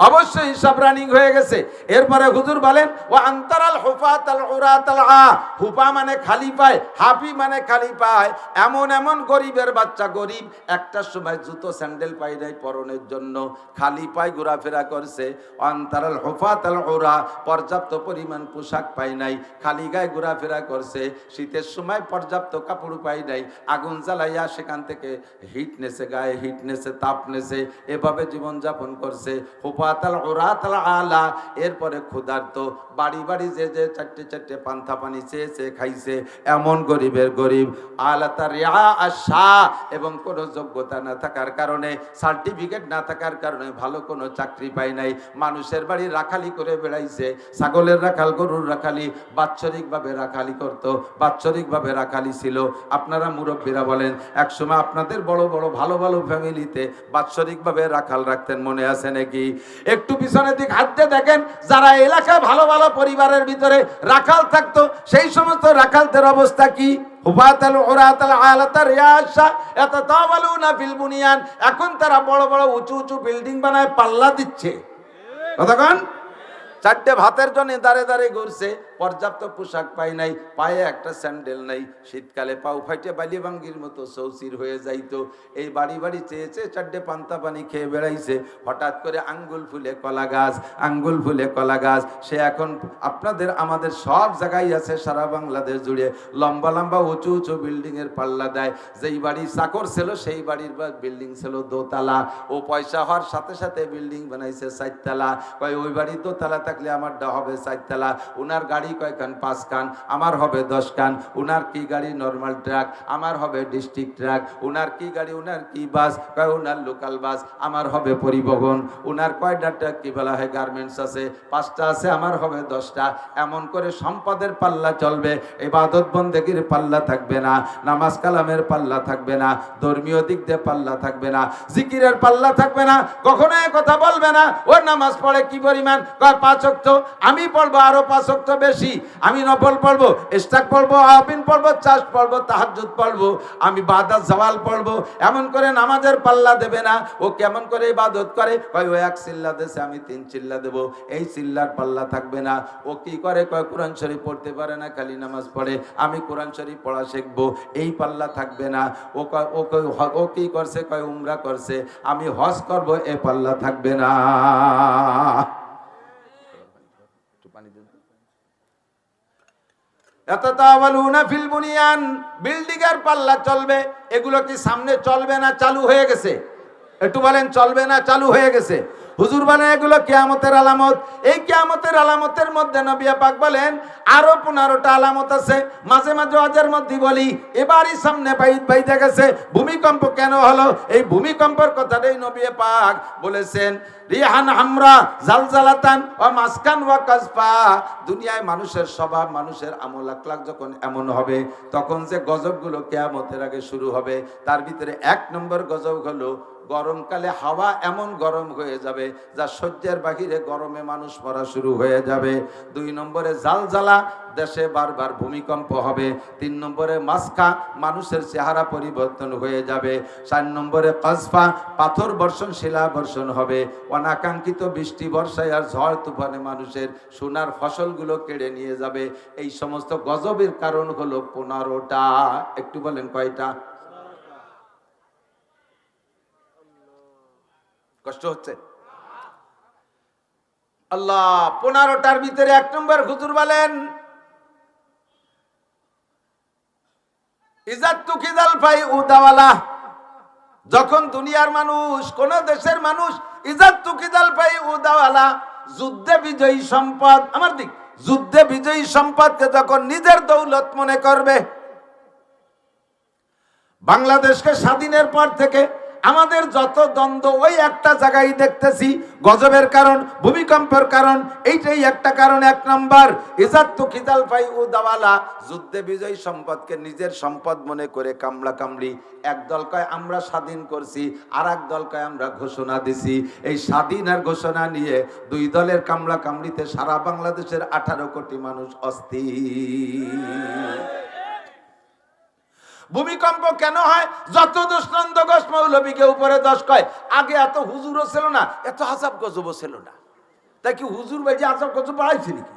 A: অবশ্যই সব রানিং হয়ে গেছে। এরপরে হুজুর বলেন ও আনতারাল হুফাতাল উরাতাল আ, হুফা মানে খালি পায়, হাফি মানে খালি পায়। এমন এমন গরিবের বাচ্চা, গরিব একটা সময় জুতো স্যান্ডেল পাই নাই পরনের জন্য, খালি পায় ঘোরাফেরা করছে। আনতারাল হুফাতাল উরা, পর্যাপ্ত পরিমাণ পোশাক পাই নাই, খালি গায়ে ঘোরাফেরা করছে। শীতের সময় পর্যাপ্ত কাপড় পাই নাই, আগুন জ্বালাইয়া সেখান থেকে হিট নেছে, গায়ে হিট নেছে, তাপ নেছে, এভাবে জীবনযাপন করছে। হুফা আলা। এরপরে ক্ষুধার্ত, বাড়ি বাড়ি যে যে 4টে পান্থা পানি চেয়ে খাইছে, এমন গরিবের গরিব। আলাতার আশা, এবং কোনো যোগ্যতা না থাকার কারণে, সার্টিফিকেট না থাকার কারণে ভালো কোনো চাকরি পায় নাই, মানুষের বাড়ি রাখালি করে বেড়াইছে। ছাগলের রাখাল, গরুর রাখালি, বাৎসরিকভাবে রাখালি করত, বাৎসরিকভাবে রাখালি ছিল। আপনারা মুরব্বীরা বলেন, একসময় আপনাদের বড় বড় ভালো ভালো ফ্যামিলিতে বাৎসরিকভাবে রাখাল রাখতেন, মনে আছে নাকি? একটু পিছনের দিক হাঁটতে দেখেন, যারা এলাকায় ভালো ভালো পরিবারের ভিতরে রাখাল থাকতো, সেই সমস্ত রাখালদের অবস্থা কি? হুফাতাল উরাতাল আলাতা রিয়াশা ইয়াতাতাওয়ালুনা ফিল বুনিয়ান। এখন তারা বড় বড় উঁচু উঁচু বিল্ডিং বানায়, পাল্লা দিচ্ছে। কতক্ষণ? চারটে ভাতের জন্য দাঁড়ে দাঁড়ে ঘুরছে, পর্যাপ্ত পোশাক পাই নাই, পায়ে একটা স্যান্ডেল নাই, শীতকালে পাও ফাইটে বালিভাঙ্গির মতো চৌচির হয়ে যাইতো। এই বাড়ি বাড়ি চেয়েছে, চারটে পান্তা পানি খেয়ে বেড়াইছে। হঠাৎ করে আঙ্গুল ফুলে কলা গাছ, আঙ্গুল ফুলে কলা গাছ। সে এখন আপনাদের আমাদের সব জায়গায় আছে, সারা বাংলাদেশ জুড়ে লম্বা লম্বা উঁচু উঁচু বিল্ডিং এর পাল্লা দেয়। যেই বাড়ি চাকর ছিল সেই বাড়ির বিল্ডিং ছিল দোতলা, ও পয়সা হওয়ার সাথে সাথে বিল্ডিং বানাইছে চারতলা। কয় ওই বাড়ি দোতলা থাকলে আমারটা হবে চারতলা। উনার গাড়ি কয়খান? 5 খান, আমার হবে 10 খান। উনার কি গাড়ি? নরমাল ট্রাক, আমার হবে ডিস্ট্রিক্ট ট্রাক। উনার কি গাড়ি? উনার কি বাস? কয় উনার লোকাল বাস, আমার হবে পরিবহন। উনার কয়টা ট্রাক কি বলা হয় গার্মেন্টস আছে, 5টা আছে, আমার হবে 10টা। এমন করে সম্পদের পাল্লা চলবে, ইবাদত বন্দেগীর পাল্লা থাকবে না, নামাজ কালামের পাল্লা থাকবে না, ধর্মীয় দিক দিয়ে পাল্লা থাকবে না, জিকিরের পাল্লা থাকবে না। কখনো কথা বলবে না ও নামাজ পড়ে কি পরিমাণ, কয় 5 ওয়াক্ত, আমি পড়বো আরো 5 ওয়াক্ত বেশি, আমি নফল পড়বো, ইশরাক পড়বো, আবিন পড়বো, চাষ পড়বো, তাহাজ্জুদ পড়বো, আমি বাদাত জাওয়াল পড়বো। এমন করে নামাজের পাল্লা দেবে না। ও কেমন করে ইবাদত করে, কয় ও 1 চিল্লা দেশে আমি 3 চিল্লা দেবো, এই চিল্লার পাল্লা থাকবে না। ও কি করে, কয় কোরআন শরীফ পড়তে পারে না, খালি নামাজ পড়ে, আমি কোরআন শরীফ পড়া শিখবো, এই পাল্লা থাকবে না। ও কি করছে, কয় উমরা করছে, আমি হজ করবো, এই পাল্লা থাকবে না। বিল্ডিং এর পাল্লা চলবে, এগুলো কি সামনে চলবে না চালু হয়ে গেছে? একটু বলেন, চলবে না চালু হয়ে গেছে? হুজুর বলেন এগুলো কিয়ামতের আলামত। এই কিয়ামতের আলামতের মধ্যে নবী পাক বলেন আরো 15টা আলামত আছে। মাঝে মাঝে ওয়াজের মধ্যে বলি, এবারই সামনে বাইতে গেছে। ভূমিকম্প কেন হলো? এই ভূমিকম্পের কথাটাই নবী পাক বলেছেন, রিহান হামরা জালজালাতান ওয়া মাসকান ওয়া কাসফা। দুনিয়ায় মানুষের স্বভাব, মানুষের আমল আখলাক যখন এমন হবে, তখন যে গজবগুলো কিয়ামতের আগে শুরু হবে, তার ভিতরে 1 নম্বর গজব হলো গরমকালে হাওয়া এমন গরম হয়ে যাবে যা সহ্যের বাহিরে, গরমে মানুষ মরা শুরু হয়ে যাবে। 2 নম্বরে জালজালা, দেশে বারবার ভূমিকম্প হবে। 3 নম্বরে মাসকা, মানুষের চেহারা পরিবর্তন হয়ে যাবে। 4 নম্বরে কাসফা, পাথর বর্ষণ, শিলা বর্ষণ হবে। অনাকাঙ্ক্ষিত বৃষ্টি বর্ষায় আর ঝড় তুফানে মানুষের সোনার ফসলগুলো কেড়ে নিয়ে যাবে। এই সমস্ত গজবের কারণ হলো 15টা। একটু বলেন কয়টা? কষ্ট হচ্ছে? আল্লাহ 15টার ভিতরে 1 নম্বর হুজুর বলেন ইজাতুকিদাল ফাই উদাওয়ালা। যখন দুনিয়ার মানুষ, কোন দেশের মানুষ, ইজাতুকিদাল ফাই উদাওয়ালা, যুদ্ধে বিজয়ী সম্পদ, আমার দিক, যুদ্ধে বিজয়ী সম্পদকে যখন নিজের দৌলত মনে করবে। বাংলাদেশকে স্বাধীনের পর থেকে আমাদের যত দ্বন্দ্ব, ওই একটা জায়গায় দেখতেছি, গজবের কারণ, ভূমিকম্পের কারণ, এইটাই একটা কারণ। 1 নম্বর ইজাতুকিদাল ফাই উদাওয়ালা, যুদ্ধে বিজয়ী সম্পদকে নিজের সম্পদ মনে করে কামলা কামড়ি। এক দল কয় আমরা স্বাধীন করছি, আর এক দল কয় আমরা ঘোষণা দিছি। এই স্বাধীন আর ঘোষণা নিয়ে 2 দলের কামলা কামড়িতে সারা বাংলাদেশের 18 কোটি মানুষ অস্থির। ভূমিকম্প কেন হয়? যত দোষনন্দ গোস মৌলবীকে উপরে 10 কয়। আগে এত হুজুরও ছিল না, এত আযাব গজবও ছিল না। তাই কি হুজুর ভাই যে আযাব গজব বাড়াইছে নাকি?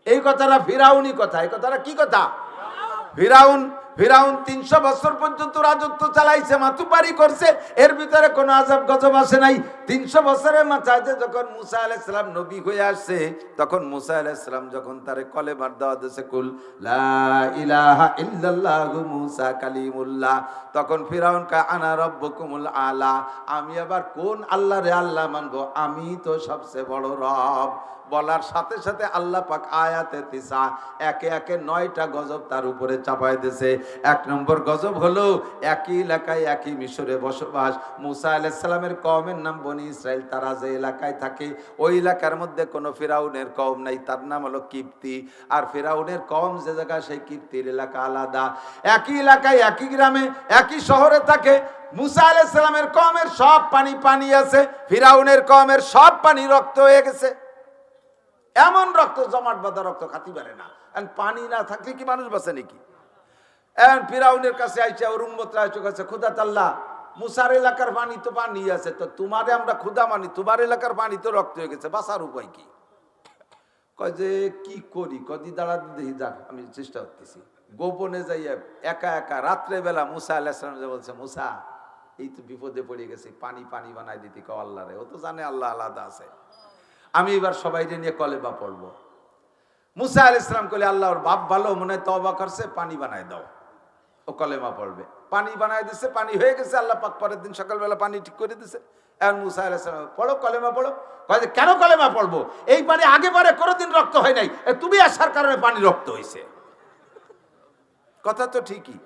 A: এই কথাটা ফিরাউনি কথা। এই কথাটা কি কথা? ফিরাউন 300 বছর পর্যন্ত রাজত্ব চালাইছে, মাতুপারি করছে, এর ভিতরে কোনো আযাব গজব আসে নাই। 300 বছরের মাথায় যখন মুসা আলাইহিস সালাম নবী হয়ে আসছে, তখন মুসা আলাইহিস সালাম যখন তারে কলেমার দাওয়াত দিয়েছে, কুল লা ইলাহা ইল্লাল্লাহু মুসা কালিমুল্লাহ, তখন ফিরাউন কয় আনা রাব্বুকুমুল আলা, আমি আবার কোন আল্লাহরে আল্লাহ মানবো, আমি তো সবচেয়ে বড় রব। বলার সাথে সাথে আল্লাহ পাক আয়াতে 9 একে একে 9টা গজব তার উপরে চাপায় দিয়েছে। 1 নম্বর গজব হলো একই এলাকায়, একই মিশরে বসবাস। মুসা আলাইহিস সালামের কওমের নাম বনি ইসরাইল। তারা যে এলাকায় থাকে, ওই এলাকার মধ্যে কোনো ফিরাউনের কওম নাই, তার নাম হলো কিপ্তি। আর ফিরাউনের কওম যে জায়গা, সেই কিপ্তির এলাকা আলাদা। একই এলাকায়, একই গ্রামে, একই শহরে থাকে। মুসা আলাইহিস সালামের কওমের সব পানি আছে, ফিরাউনের কওমের সব পানি রক্ত হয়ে গেছে। এমন রক্ত, জমাট বাঁধা রক্ত খাতি পারে না। পানি না থাকলে কি মানুষ বাঁচে নাকি? এখন ফিরাউনের কাছে আইসা ওর উম্মতরা এসে কাছে খুদা তাল্লাহ মুসার এলাকার পানি তো পানি আছে, তো তোমারে আমরা ক্ষুধা মানি, তোমার এলাকার পানি তো রক্ত হয়ে গেছে, বাঁচার উপায় কি? কয় যে কি করি, কদি দাঁড়া দেখি, যাক আমি চেষ্টা করতেছি। গোপনে যাইয়া একা একা রাত্রে বেলা মুসা আলাইহিস সালাম যে বলছে, মুসা এই তো বিপদে পড়ে গেছে, পানি পানি বানাই দিতে কও আল্লাহ রে, ও তো জানে আল্লাহ আলাদা আছে, আমি এবার সবাইকে নিয়ে কলেমা পড়বো। মুসা আলাইহিস সালাম কইলে আল্লাহ ওর বাপ ভালো, মনে হয় তওবা করছে, পানি বানাই দাও, ও কলেমা পড়বে। পানি বানাই দিছে, পানি হয়ে গেছে, আল্লাহ পাক পরের দিন সকালবেলা পানি ঠিক করে দিছে। এখন মুসা আলাইহিস সালাম পড়ো কলেমা পড়ো। কয় যে কেন কলেমা পড়বো, এই পানি আগে পরে কোনোদিন রক্ত হয় নাই, তুমি আসার কারণে পানি রক্ত হয়েছে। কথা তো ঠিকই,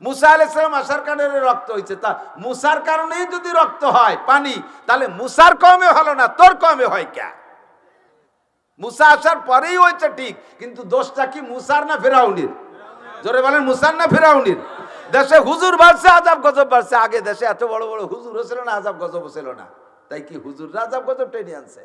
A: মুসা আলাইহিস সালাম আসার কারণে রক্ত হয়েছে, তা মুসার কারণেই যদি রক্ত হয় পানি, তাহলে মুসার কমে হলো না, তোর কমে হয় কে? মুসা আসার পরেই হয়েছে ঠিক, কিন্তু দোষটা কি মুসার না ফিরাউনের? জোরে বলেন, মুসার না ফিরাউনের? দেশে হুজুর বাড়ছে, আজাব গজব বাড়ছে। আগে দেশে এত বড় বড় হুজুর ছিল না, আজাব গজব ছিল না, তাই কি হুজুররা আজাব গজব টেনে আনছে?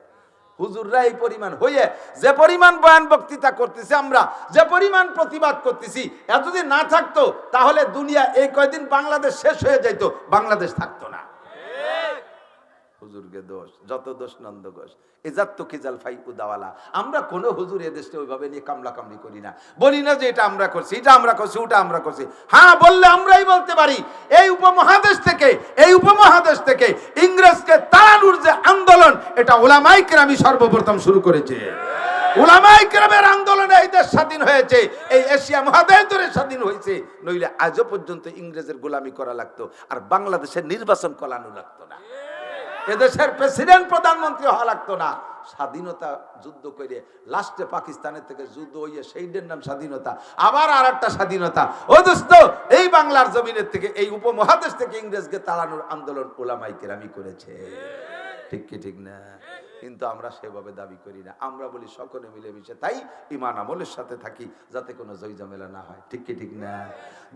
A: হুজুররা এই পরিমাণ হইয়ে যে পরিমাণ বয়ান বক্তৃতা করতেছি, আমরা যে পরিমাণ প্রতিবাদ করতেছি, এত যদি না থাকতো তাহলে দুনিয়া এই কয়দিন বাংলাদেশ শেষ হয়ে যাইতো, বাংলাদেশ থাকতো না। হুজুরকে দোষ, যত দোষ নন্দ ঘোষ, এজাত তো কিজাল ফাই উদাওয়ালা। আমরা কোনো হুজুর এদেশে ওইভাবে নিয়ে কামলা কামলি করি না, বলি না যে এটা আমরা করছি, এটা আমরা করছি, ওটা আমরা করছি। হ্যাঁ, বললে আমরাই বলতে পারি, এই উপমহাদেশ থেকে ইংরেজকে তাড়ানোর যে আন্দোলন, এটা উলামায়ে কেরামই সর্বপ্রথম শুরু করেছে। উলামায়ে কেরামের আন্দোলনে এই দেশ স্বাধীন হয়েছে, এই এশিয়া মহাদেশ ধরে স্বাধীন হয়েছে, নইলে আজও পর্যন্ত ইংরেজের গোলামি করা লাগতো, আর বাংলাদেশের নির্বাচন করানো লাগতো না, এদেশের প্রেসিডেন্ট প্রধানমন্ত্রী হওয়া লাগতো না। স্বাধীনতা যুদ্ধ করে লাস্টে পাকিস্তানের থেকে যুদ্ধ হইয়া সেইটার নাম স্বাধীনতা, আবার আর একটা স্বাধীনতা। ও দোস্ত, এই বাংলার জমিনের থেকে, এই উপমহাদেশ থেকে ইংরেজকে তাড়ানোর আন্দোলন উলামায়ে কেরামই করেছে, ঠিক কি ঠিক না? কিন্তু আমরা সেভাবে দাবি করি না, আমরা বলি সকলে মিলেমিশে তাই ঈমান আমলের সাথে থাকি, যাতে কোনো জয় ঝামেলা না হয়, ঠিক কি ঠিক না?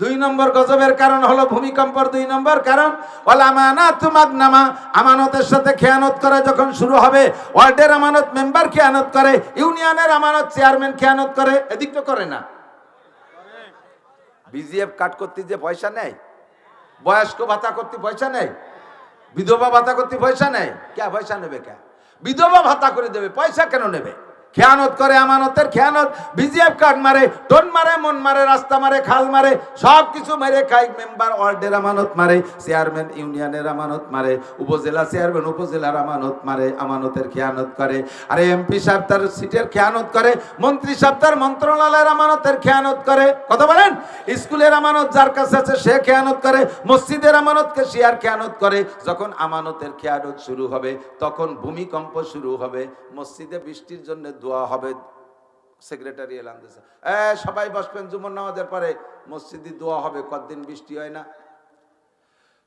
A: 2 নম্বর গজবের কারণ হলো ভূমিকম্পর 2 নম্বর কারণ ওয়াল আমানাতু মাগনামা, আমানতের সাথে খেয়ানত করা যখন শুরু হবে, ওয়ার্ডের আমানত মেম্বার খেয়ানত করে, ইউনিয়নের আমানত চেয়ারম্যান খেয়ানত করে, এদিক তো করে না। বিজিএফ কাট করতে যে পয়সা নেয়, বয়স্ক ভাতা করতে পয়সা নেয়, বিধবা ভাতা করতে পয়সা নেয়, কে পয়সা নেবে? কে বিধবা ভাতা করে দেবে, পয়সা কেন নেবে? খেয়ানত করে, আমানতের খেয়ানত। বিজিএফ কার্ড মারে, টোন মারে, মন মারে, রাস্তা মারে, খাল মারে, সব কিছু মেরে খাই। মেম্বার ওয়ার্ডের আমানত মারে, চেয়ারম্যান ইউনিয়নের আমানত মারে, উপজেলা চেয়ারম্যান উপজেলার আমানত মারে, আমানতের খেয়ানত করে। আরে এমপি সাহেব তার সিটের খেয়ানত করে, মন্ত্রী সাহেব তার মন্ত্রণালয়ের আমানতের খেয়ানত করে। কথা বলেন, স্কুলের আমানত যার কাছে আছে সে খেয়ানত করে, মসজিদের আমানতকে সে আর খেয়ানত করে। যখন আমানতের খেয়ানত শুরু হবে, তখন ভূমিকম্প শুরু হবে। মসজিদে বৃষ্টির জন্য দোয়া হবে, সেক্রেটারি এলান দিয়েছে, সবাই বসবেন, জুমার নামাজের পরে মসজিদে দোয়া হবে, কতদিন বৃষ্টি হয় না,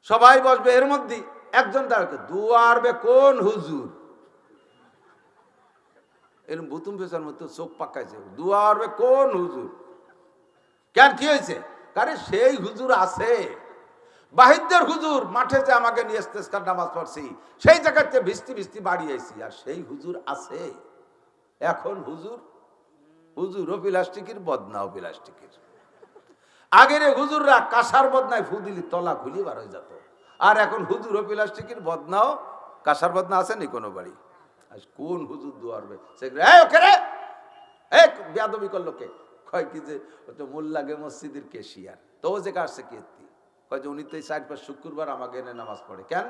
A: সবাই বসবে। এর মধ্যে একজন দাঁড়াবে, দোয়া আরবে কোন হুজুর? এরকম ভুতুম পেশার মতো চোখ পাকাইছে, দোয়া আরবে কোন হুজুর? কেন, কি হয়েছে? আরে সেই হুজুর আছে, বাহিরদের হুজুর, মাঠে যে আমাকে নিয়ে ইস্তেসকার নামাজ পড়ছি, সেই জায়গাতে বৃষ্টি বৃষ্টি বাড়ি আইছি, আর সেই হুজুর আছে। এখন হুজুরও প্লাস্টিকের, বদনাও প্লাস্টিকের। আগের হুজুররা কাঁসার বদনায় ফু দিলি তলা খুলি বার হয়ে যেত, আর এখন হুজুরও প্লাস্টিকের, বদনাও কাঁসার বদনা আছে নি কোনো বাড়ি। আজ কোন হুজুর দোয়ারবে? বেয়াদবি করলো কে? কয় কি যে মোল্লাগে মসজিদের কেশিয়ার, তো যে কাছে কীর্তি, কয় যে উনি তো 4-5 শুক্রবার আমাকে এনে নামাজ পড়ে। কেন?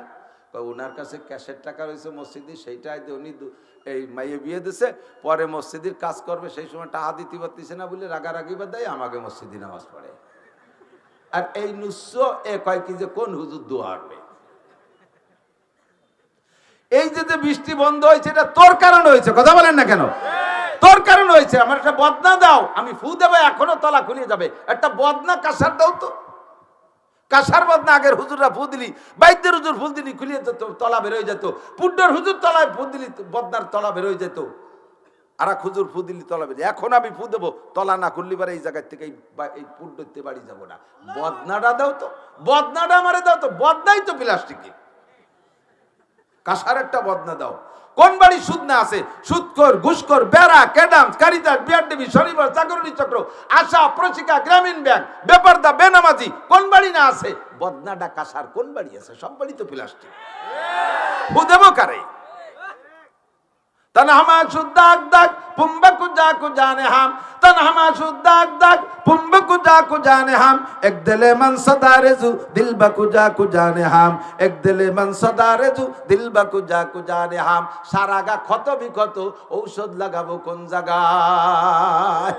A: ওনার কাছে ক্যাশের টাকা রয়েছে মসজিদে, সেইটাই উনি এই মাইয়ে বিয়ে দিছে, পরে মসজিদের কাজ করবে, সেই সময় টাকা দিতে পারতেছে না বলে রাগারাগি বা দেয়, আমাকে মসজিদে নামাজ পড়ে। আর এই নুস্য এ কয় কি যে কোন হুজুর দোয়া আসবে? এই যে বৃষ্টি বন্ধ হয়েছে, এটা তোর কারণ হয়েছে। কথা বলেন না কেন? তোর কারণ হয়েছে। আমার একটা বদনা দাও, আমি ফু দেবো, এখনো তলা খুলিয়ে যাবে। একটা বদনা কাঁসার দাও তো, কাঁসার বদনা আগের হুজুররা ফু দিলি, বাইদ্যের হুজুর ফুল দিলি খুলিয়ে যেত, তলা বেরোয় যেত। পুড্ডর হুজুর তলায় ফু দিলি, বদনার তলা বেরোয় যেত। আর এক হুজুর ফু দিলি, তলা বেরোয়। এখন আমি ফু দেবো, তলা না খুললি পারে এই জায়গার থেকে এই পুড্ডরতে বাড়ি যাবো না। বদনাটা দাও তো, বদনাটা আমারে দাও তো, বদনাই তো প্লাস্টিকের। কাসার একটা বদনা দাও। কোন বাড়ি সুদ না আছে? সুদখোর, ঘুষখোর, বেড়া, ক্যাডাম, কারিতাস, বিআরটিভি, শনিবার, জাগরণী চক্র, আশা, প্রশিকা, গ্রামীণ ব্যাংক, বেপারদা, বেনামাজি, কোন বাড়ি না আছে? বদনাটা কাসার কোন বাড়ি আছে? সব বাড়ি তো প্লাস্টিক। দেব কারে? তনহমা সুদ্দাক দাক পুম্বকু জাকু জানে হাম, তনহমা সুদ্দাক দাক পুম্বকু জাকু জানে হাম, এক দিলে মন সদারেজু দিল বকু জাকু জানে হাম, এক দিলে মন সদারেজু দিল বকু জাকু জানে হাম। সারা গা ক্ষত বিক্ষত, ঔষধ লাগাবো কোন জায়গায়?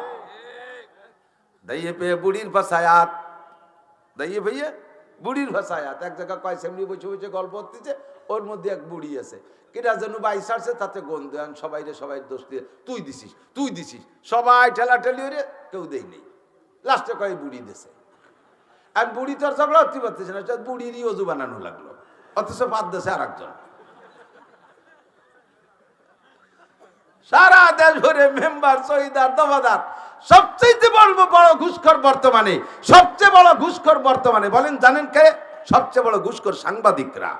A: দাইয়ে পে বুড়ির ভাষায়াত, দাইয়ে ভাইয়া বুড়ির ভাষায়াত। এক জায়গা কয় সেমনি বসে বসে গল্প হচ্ছে, ওর মধ্যে এক বুড়ি আছে, কিরা যেন বাই সারছে, তাতে গন্ধ, সবাই রে সবাই দোষ দিয়ে তুই দিছিস তুই দিছিস, সবাই ঠেলাঠেলি রে, কেউ দেই নেই। লাস্টে কয় বুড়ি দেছে। আর বুড়ি তো আর ঝগড়া হতে পারতেছে না, বুড়িরই অজু বানানো লাগলো, অথচ বাদ দেশে আর একজন। সারা দেশ ভরে মেম্বার, শহীদার, দফাদার, সবচেয়ে বড় ঘুষখোর বর্তমানে, সবচেয়ে বড় ঘুষখোর বর্তমানে বলেন জানেন কে? সবচেয়ে বড় ঘুষখোর সাংবাদিকরা।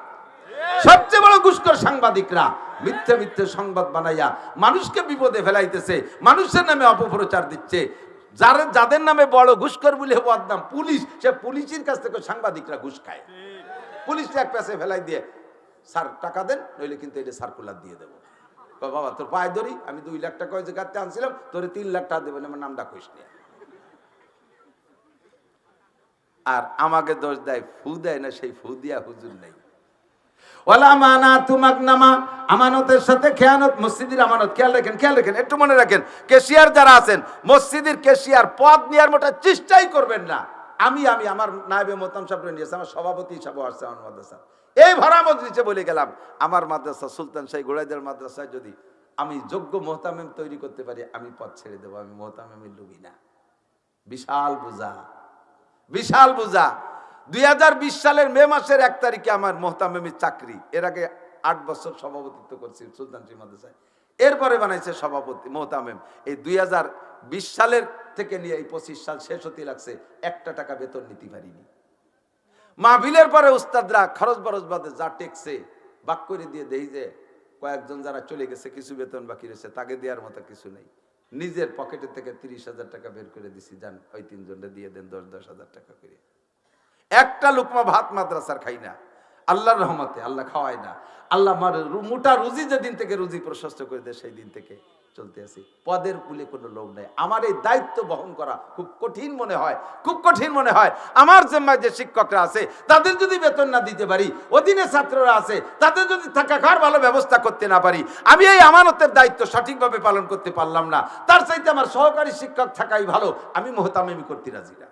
A: সবচেয়ে বড় ঘুষখোর সাংবাদিকরা মিথ্যে মিথ্যে সংবাদ বানাইয়া মানুষকে বিপদে ফেলাইতেছে, মানুষের নামে অপপ্রচার দিচ্ছে। যাদের নামে বড় ঘুষখোর বলে বদনাম পুলিশ, সে পুলিশের কাছ থেকে সাংবাদিকরা ঘুষ খায়। পুলিশটা এক পাশে ফেলাই দিয়ে, স্যার টাকা দেন, নইলে কিন্তু এটা সার্কুলার দিয়ে দেবো। বাবা তোর পায়ে ধরি, আমি 2 লাখ টাকা যে কাটতে আনছিলাম, তোর 3 লাখ টাকা দেবেন, আমার নামটা কইস না। আর আমাকে দোষ দেয়, ফু দেয় না, সেই ফু দিয়া হুজুর নেই। ওয়ালা মানাতু মাগনামা, আমানতের সাথে খেয়ানত, মসজিদের আমানত। খেয়াল রাখেন, একটু মনে রাখেন, কেশিয়ার যারা আছেন, মসজিদের কেশিয়ার পদ নেওয়ার মতো চেষ্টাই করবেন না। আমি আমার নায়েবে মোহতাম সাহেব নিয়েছে, আমার সভাপতি হিসাবে আসছে আমার মাদ্রাসা, এই ভরা মজলিসে বলে গেলাম, আমার মাদ্রাসা সুলতান শাহী গোড়াইদের মাদ্রাসায় যদি আমি যোগ্য মোহতামিম তৈরি করতে পারি, আমি পদ ছেড়ে দেবো, আমি মোহতামিমের লুবি না। বিশাল বোঝা, বিশাল বোঝা। 2020 সালের মে মাসের 1 তারিখে আমার মোহতামিমের চাকরি। এর আগে 8 বছর সভাপতিত্ব করছি সুলতান শাহী মাদ্রাসায়, এরপরে বানাইছে সভাপতি মোহতামিম। এই 2020 সালের থেকে নিয়ে এই 25 সাল শেষ হতে লাগছে, 1 টাকা বেতন নিতে পারিনি। মাহফিলের পরে উস্তাদরা খরচ বরচ বাদে যা টেকছে বাক করে দিয়ে দেই যে কয়েকজন যারা চলে গেছে, কিছু বেতন বাকি রয়েছে, তাকে দেওয়ার মতো কিছু নেই। নিজের পকেটে থেকে 30,000 টাকা বের করে দিছি, যান ওই 3 জনটা দিয়ে দেন 10,000 টাকা করে। একটা লুকমা ভাত মাদ্রাসার খাই না, আল্লাহর রহমতে আল্লাহ খাওয়ায় না। আল্লাহ আমার মোটা রুজি যেদিন থেকে রুজি প্রশস্ত করে দেয়, সেই দিন থেকে চলতে আছি। পদের কুলে কোনো লোভ নাই। আমার এই দায়িত্ব বহন করা খুব কঠিন মনে হয়, খুব কঠিন মনে হয়। আমার জিম্মায় যে শিক্ষকরা আছে, তাদের যদি বেতন না দিতে পারি, অধীনে ছাত্ররা আছে, তাদের যদি থাকা খাওয়ার ভালো ব্যবস্থা করতে না পারি, আমি এই আমানতের দায়িত্ব সঠিকভাবে পালন করতে পারলাম না। তার চাইতে আমার সহকারী শিক্ষক থাকাই ভালো, আমি মোহতামিমি করতে রাজি না।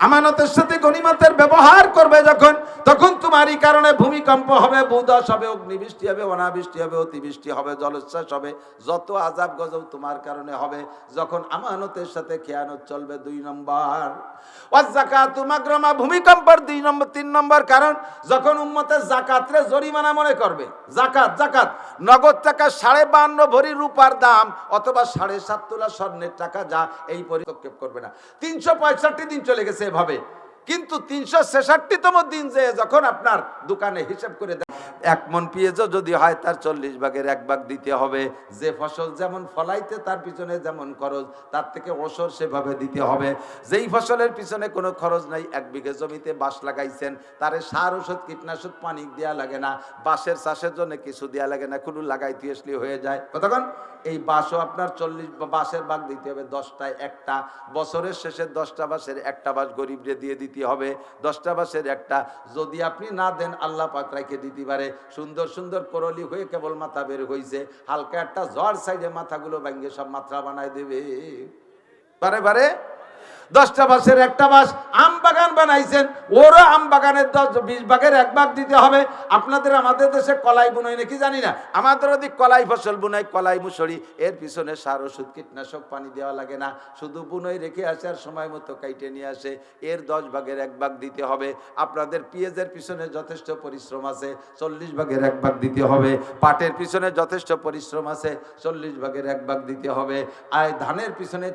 A: আমানতের সাথে গনিমতের ব্যবহার করবে যখন, তখন তোমারই কারণে ভূমিকম্প হবে, ভূধস হবে, অগ্নিবৃষ্টি হবে, অনাবৃষ্টি হবে, অতিবৃষ্টি হবে, জলোচ্ছ্বাস হবে, যত আযাব গজব তোমার কারণে হবে। যখন আমানতের সাথে খেয়ানত চলবে। 2 নম্বর ওয়াযাকাতু মাগরামা, ভূমিকম্পের 3 নম্বর কারণ, যখন উম্মতের যাকাতরে জরিমানা মনে করবে। যাকাত নগদ টাকা 52.5 ভরি রূপার দাম, অথবা 7.5 তোলা স্বর্ণের টাকা, যা এই পরিক্ষেপ করবে না। 365 দিন চলে গেছে এভাবে, কিন্তু 366তম দিন যে যখন আপনার দোকানে হিসাব করে দেয়, 1 মণ পেঁয়াজও যদি হয়, তার 40 ভাগের 1 ভাগ দিতে হবে। যে ফসল যেমন ফলাইতে তার পিছনে যেমন খরচ, তার থেকে ওসর সেভাবে দিতে হবে। যেই ফসলের পিছনে কোনো খরচ নাই, 1 বিঘে জমিতে বাঁশ লাগাইছেন, তারে সার ওষুধ কীটনাশক পানি দেওয়া লাগে না, বাঁশের চাষের জন্য কিছু দেওয়া লাগে না, কোনো লাগাইতে আসলে হয়ে যায়। কতক্ষণ এই বাঁশও আপনার 40 বাঁশের ভাগ দিতে হবে, 10টায় 1টা। বছরের শেষে 10টা বাঁশের 1টা বাঁশ গরিবরে দিয়ে দিতে হবে, 10টা বাঁশের 1টা। যদি আপনি না দেন, আল্লাহ পাক রাখে দিতে পারে। সুন্দর সুন্দর করলি হয়ে কেবল মাথা বের হয়েছে, হালকা একটা ঝড় সাইডে মাথাগুলো ভাঙ্গে সব মাথা বানায় দেবে। বারে বারে 10টা বাঁশের 1টা বাঁশ। আম বাগান বানাইছেন, ওরও আম বাগানের 10-20 ভাগের 1 ভাগ দিতে হবে। আমাদের দেশে কলাই বুনাই নাকি জানি না, আমাদের ওদিক কলাই ফসল বুনাই, কলাই মুসুরি, এর পিছনে সার ওষুধ কীটনাশক পানি দেওয়া লাগে না, শুধু বুনই রেখে আসে আর সময় মতো কাইটে নিয়ে আসে, এর 10 ভাগের 1 ভাগ দিতে হবে। আপনাদের পেঁয়াজের পিছনে যথেষ্ট পরিশ্রম আছে, 40 ভাগের 1 ভাগ দিতে হবে। পাটের পিছনে যথেষ্ট পরিশ্রম আছে, 40 ভাগের 1 ভাগ দিতে হবে। আর ধানের পিছনে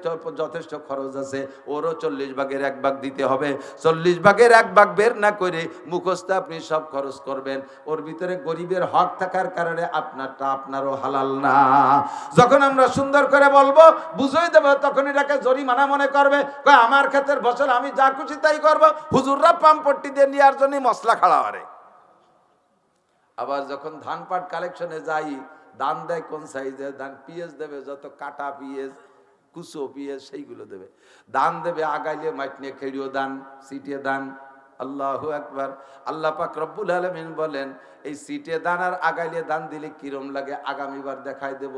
A: যথেষ্ট খরচ আছে, ওর ওরও 40 ভাগের 1 ভাগ দিতে হবে। 40 ভাগের 1 ভাগ বের না করে মুখস্থ আপনি সব খরচ করবেন। ওর ভিতরে গরিবের হক থাকার কারণে আপনারটা আপনারও হালাল না। যখন আমরা সুন্দর করে বলবো, বুঝিয়ে দেবো, তখন এটাকে জরিমানা মনে করবে। কয় আমার ক্ষেতের ফসল আমি যা খুশি তাই করবো। হুজুররা পাম্পট্টি দিয়ে নেওয়ার জন্য মশলা খাড়া করে। আবার যখন ধান পাট কালেকশনে যাই, দান দেয় কোন সাইজের ধান, পিএস দেবে যত কাটা পিএস, কুচো পিএস, সেইগুলো দেবে। দান দেবে আগাইলে মাইট নিয়ে খেড়িও দান, সিটিয়ে দান। আল্লাহু আকবার। আল্লাহ পাক রব্বুল আলামিন বলেন, এই সিটে দান আর আগাইলে দান দিলে কিরম লাগে আগামীবার দেখাই দেব।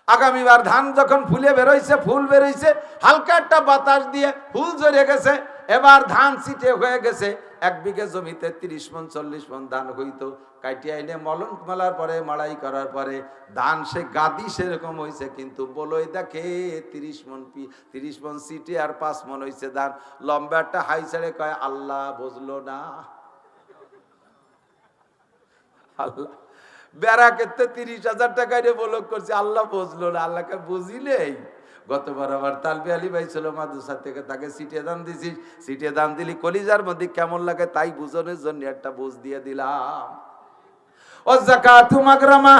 A: আগামীবার ধান যখন ফুলে বেরোইছে, ফুল বেরোইছে, হালকা একটা বাতাস দিয়ে ফুল ঝরে গেছে, এবার ধান সিটে হয়ে গেছে। 1 বিঘে জমিতে 30 মণ 40 মণ ধান হইতো। কাটিয়ে এনে মলন মালার পরে, মাড়াই করার পরে ধান সে গাদি সেরকম হয়েছে, কিন্তু বলই দেখে 30 মণ সিটে আর 5 মণ হয়েছে ধান। লম্বা একটা হাই ছেড়ে কয়, আল্লাহ বুঝলো না। আল্লাহ বেড়া ক্ষেত্রে 30,000 টাকা দিয়ে বলক করছে, আল্লাহ বুঝলো না। আল্লাহকে বুঝিলেই। গতবার আমার তালবি আলী ভাই ছিল মাদ্রাসা থেকে, তাকে সিটে দান দিছিস, সিটে দান দিলি কলিজার মধ্যে কেমন লাগে তাই বুঝনের জন্য একটা বুঝ দিয়ে দিলাম। ও যাকাতু মাগরামা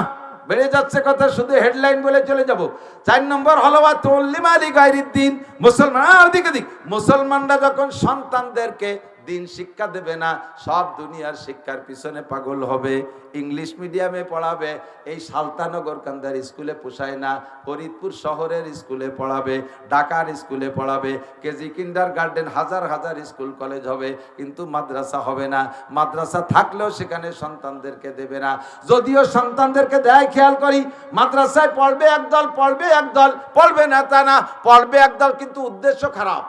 A: বেড়ে যাচ্ছে কথা, শুধু হেডলাইন বলে চলে যাব। 4 নম্বর হলো ওয়া তুল্লিম আলী গায়রিদ্দিন। মুসলমান দিকে দিক, মুসলমানরা যখন সন্তানদেরকে দিন শিক্ষা দেবে না, সব দুনিয়ার শিক্ষার পিছনে পাগল হবে। ইংলিশ মিডিয়ামে পড়াবে, এই সালতানগর কান্দার স্কুলে পোষায় না, ফরিদপুর শহরের স্কুলে পড়াবে, ঢাকার স্কুলে পড়াবে, কেজি কিন্ডার গার্ডেন, হাজার হাজার স্কুল কলেজ হবে, কিন্তু মাদ্রাসা হবে না। মাদ্রাসা থাকলেও সেখানে সন্তানদেরকে দেবে না। যদিও সন্তানদেরকে দেয়, খেয়াল করি, মাদ্রাসায় পড়বে একদল, পড়বে একদল, পড়বে না তা না, পড়বে একদল, কিন্তু উদ্দেশ্য খারাপ।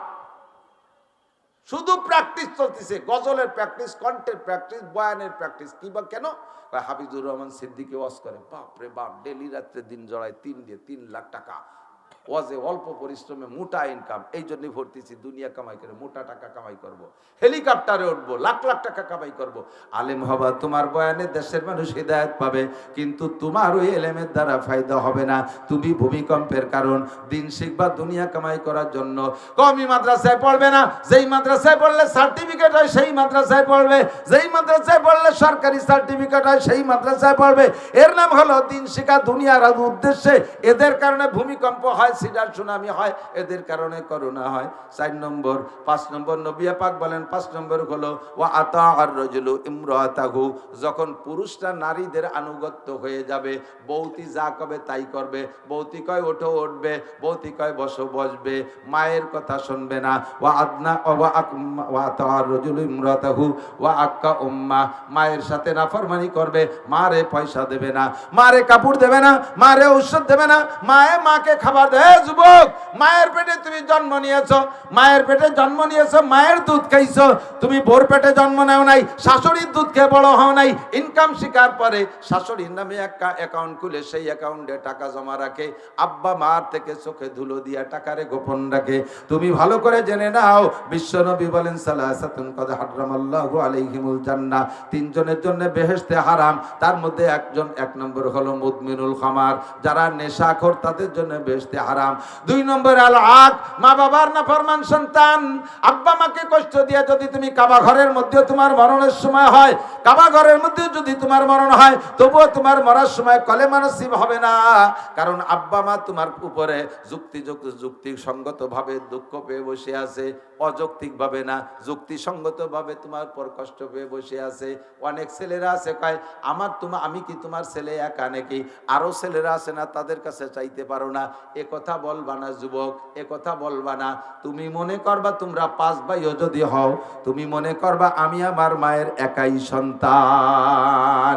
A: শুধু প্র্যাকটিস চলতেছে, গজলের প্র্যাকটিস, কণ্ঠের প্র্যাকটিস, বয়ানের প্র্যাকটিস। কি বা কেন? হাফিজুর রহমান সিদ্দিকী ওয়াজ করে, বাপরে বাপ, ডেলি রাত্রে দিন জড়ায় 3 লাখ টাকা ওয়াজে, অল্প পরিশ্রমে মোটা ইনকাম। এই জন্যই ভর্তিছি, দুনিয়া কামাই করে মোটা টাকা কামাই করব, হেলিকপ্টারে উঠবো, লাখ লাখ টাকা কামাই করব। আলেম হবা, তোমার বয়ানে দেশের মানুষ হিদায়াত পাবে, কিন্তু তোমার ওই এলেমের দ্বারা ফায়দা হবে না। তুমি ভূমিকম্পের কারণ। দিন শিখবা দুনিয়া কামাই করার জন্য। কওমি মাদ্রাসায় পড়বে না, যেই মাদ্রাসায় পড়লে সার্টিফিকেট হয় সেই মাদ্রাসায় পড়বে, যেই মাদ্রাসায় পড়লে সরকারি সার্টিফিকেট হয় সেই মাদ্রাসায় পড়বে। এর নাম হলো দিন শিক্ষা, দুনিয়ার উদ্দেশ্যে। এদের কারণে ভূমিকম্প হয়, সিডার সুনামি হয়, এদের কারণে করোনা হয়। 4 নম্বর। 5 নম্বর নবী পাক বলেন, 5 নম্বর হলো ওয়া আতা আর রাজুলু ইমরাতাহু। যখন পুরুষরা নারীদের আনুগত্য হয়ে যাবে, বৌতি যা কবে তাই করবে, বৌতি কয় ওঠো উঠবে, বৌতি কয় বসো বসবে, মায়ের কথা শুনবে না। ওয়া আদনা ওয়া আতা আর রাজুলু ইমরাতাহু ওয়া আক্কা উম্মা। মায়ের সাথে নাফরমানি করবে, মারে পয়সা দেবে না, মারে কাপড় দেবে না, মারে ঔষধ দেবে না, মাকে খাবার দেবে। যুবক, মায়ের পেটে তুমি জন্ম নিয়েছো, মায়ের পেটে জন্ম নিয়েছো, মায়ের দুধ খাইছো। তুমি বোর পেটে জন্ম নেও নাই, শাশুড়ির দুধ খেয়ে বড় হও নাই। ইনকাম শিকার পরে শাশুড়ির নামে একটা অ্যাকাউন্ট খুলে সেই অ্যাকাউন্টে টাকা জমা রাখে, আব্বা মার থেকে চোখে ধুলো দিয়া টাকারে গোপন রাখে। তুমি ভালো করে জেনে নাও, বিশ্বনবী বলেন সালাসাতুন কদ হারামাল্লাহু আলাইহিমুল জান্নাহ, 3 জনের জন্য বেহেশতে হারাম। তার মধ্যে 1 নম্বর হলো মুদমিনুল খামার, যারা নেশাখোর, তাদের জন্য বেহেশতে হারাম। 2 নম্বর আল আক, মা বাবার নাফরমান সন্তান। আব্বা মাকে কষ্ট দিয়ে যদি তুমি কাবা ঘরের মধ্যে তোমার মরণের সময় হয়, কাবা ঘরের মধ্যে যদি তোমার মরণ হয়, তবুও তোমার মরার সময় কলেমা নসিব হবে না। কারণ আব্বা মা তোমার উপরে যুক্তিসঙ্গত ভাবে দুঃখ পেয়ে বসে আছে, অযৌক্তিক ভাবে না, যুক্তিসঙ্গত ভাবে তোমার পর কষ্ট পেয়ে বসে আছে। অনেক ছেলেরা আছে কয়, আমি কি তোমার ছেলে একা নাকি? আরো ছেলেরা আছে না, তাদের কাছে চাইতে পারো না। এ কথা বলবা না যুবক, এ কথা বলবা না। তুমি মনে করবা তোমরা 5 ভাইও যদি হও, তুমি মনে করবা আমি আমার মায়ের একাই সন্তান,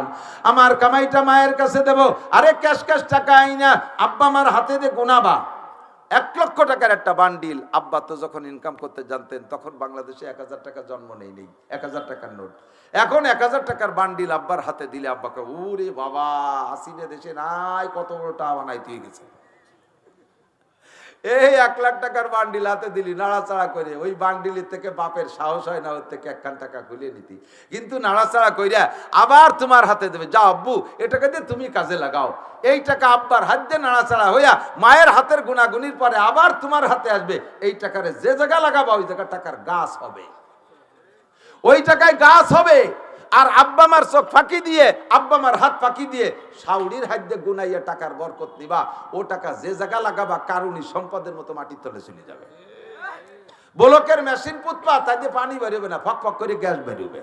A: আমার কামাইটা মায়ের কাছে দেব। আরে ক্যাশ টাকা আইনা আব্বা মার হাতে দিয়ে গোনাবা। 1 লক্ষ টাকার একটা বান্ডিল। আব্বা তো যখন ইনকাম করতে জানতেন, তখন বাংলাদেশে 1000 টাকা জন্ম নেই 1000 টাকার নোট। এখন 1000 টাকার বান্ডিল আব্বার হাতে দিলে আব্বাকে, ওরে বাবা, হাসিনে দেশে নাই, কত বড় টাকা বানাইতে গেছে। এই 1 লাখ টাকার বান্ডিল হাতে দিলি, নাড়াচাড়া করে ওই বান্ডিলের থেকে বাপের সাহস হয় না ওর থেকে 1 খান টাকা খুলে নিতি, কিন্তু নাড়াচাড়া কইরা আবার তোমার হাতে দেবে, যাও আব্বু এটাকে দিয়ে তুমি কাজে লাগাও। এই টাকা আব্বার হাত দিয়ে নাড়াচাড়া হইয়া মায়ের হাতের গুনাগুনির পরে আবার তোমার হাতে আসবে। এই টাকারে যে জায়গা লাগাবা ওই জায়গা টাকার গাছ হবে, ওই টাকায় গাছ হবে। আর আব্বা মার চোখ ফাঁকি দিয়ে, আব্বা মার হাত ফাঁকি দিয়ে শাউরির হাত দিয়ে গুনাইয়া টাকার বরকত নিবা, ও টাকা যে জায়গা লাগাবা কারুনি সম্পদের মতো মাটির তলে চলে যাবে। ব্লকের মেশিন পুতপা, তাই দিয়ে পানি বেরোবে না, ফক ফক করে গ্যাস বেরোবে।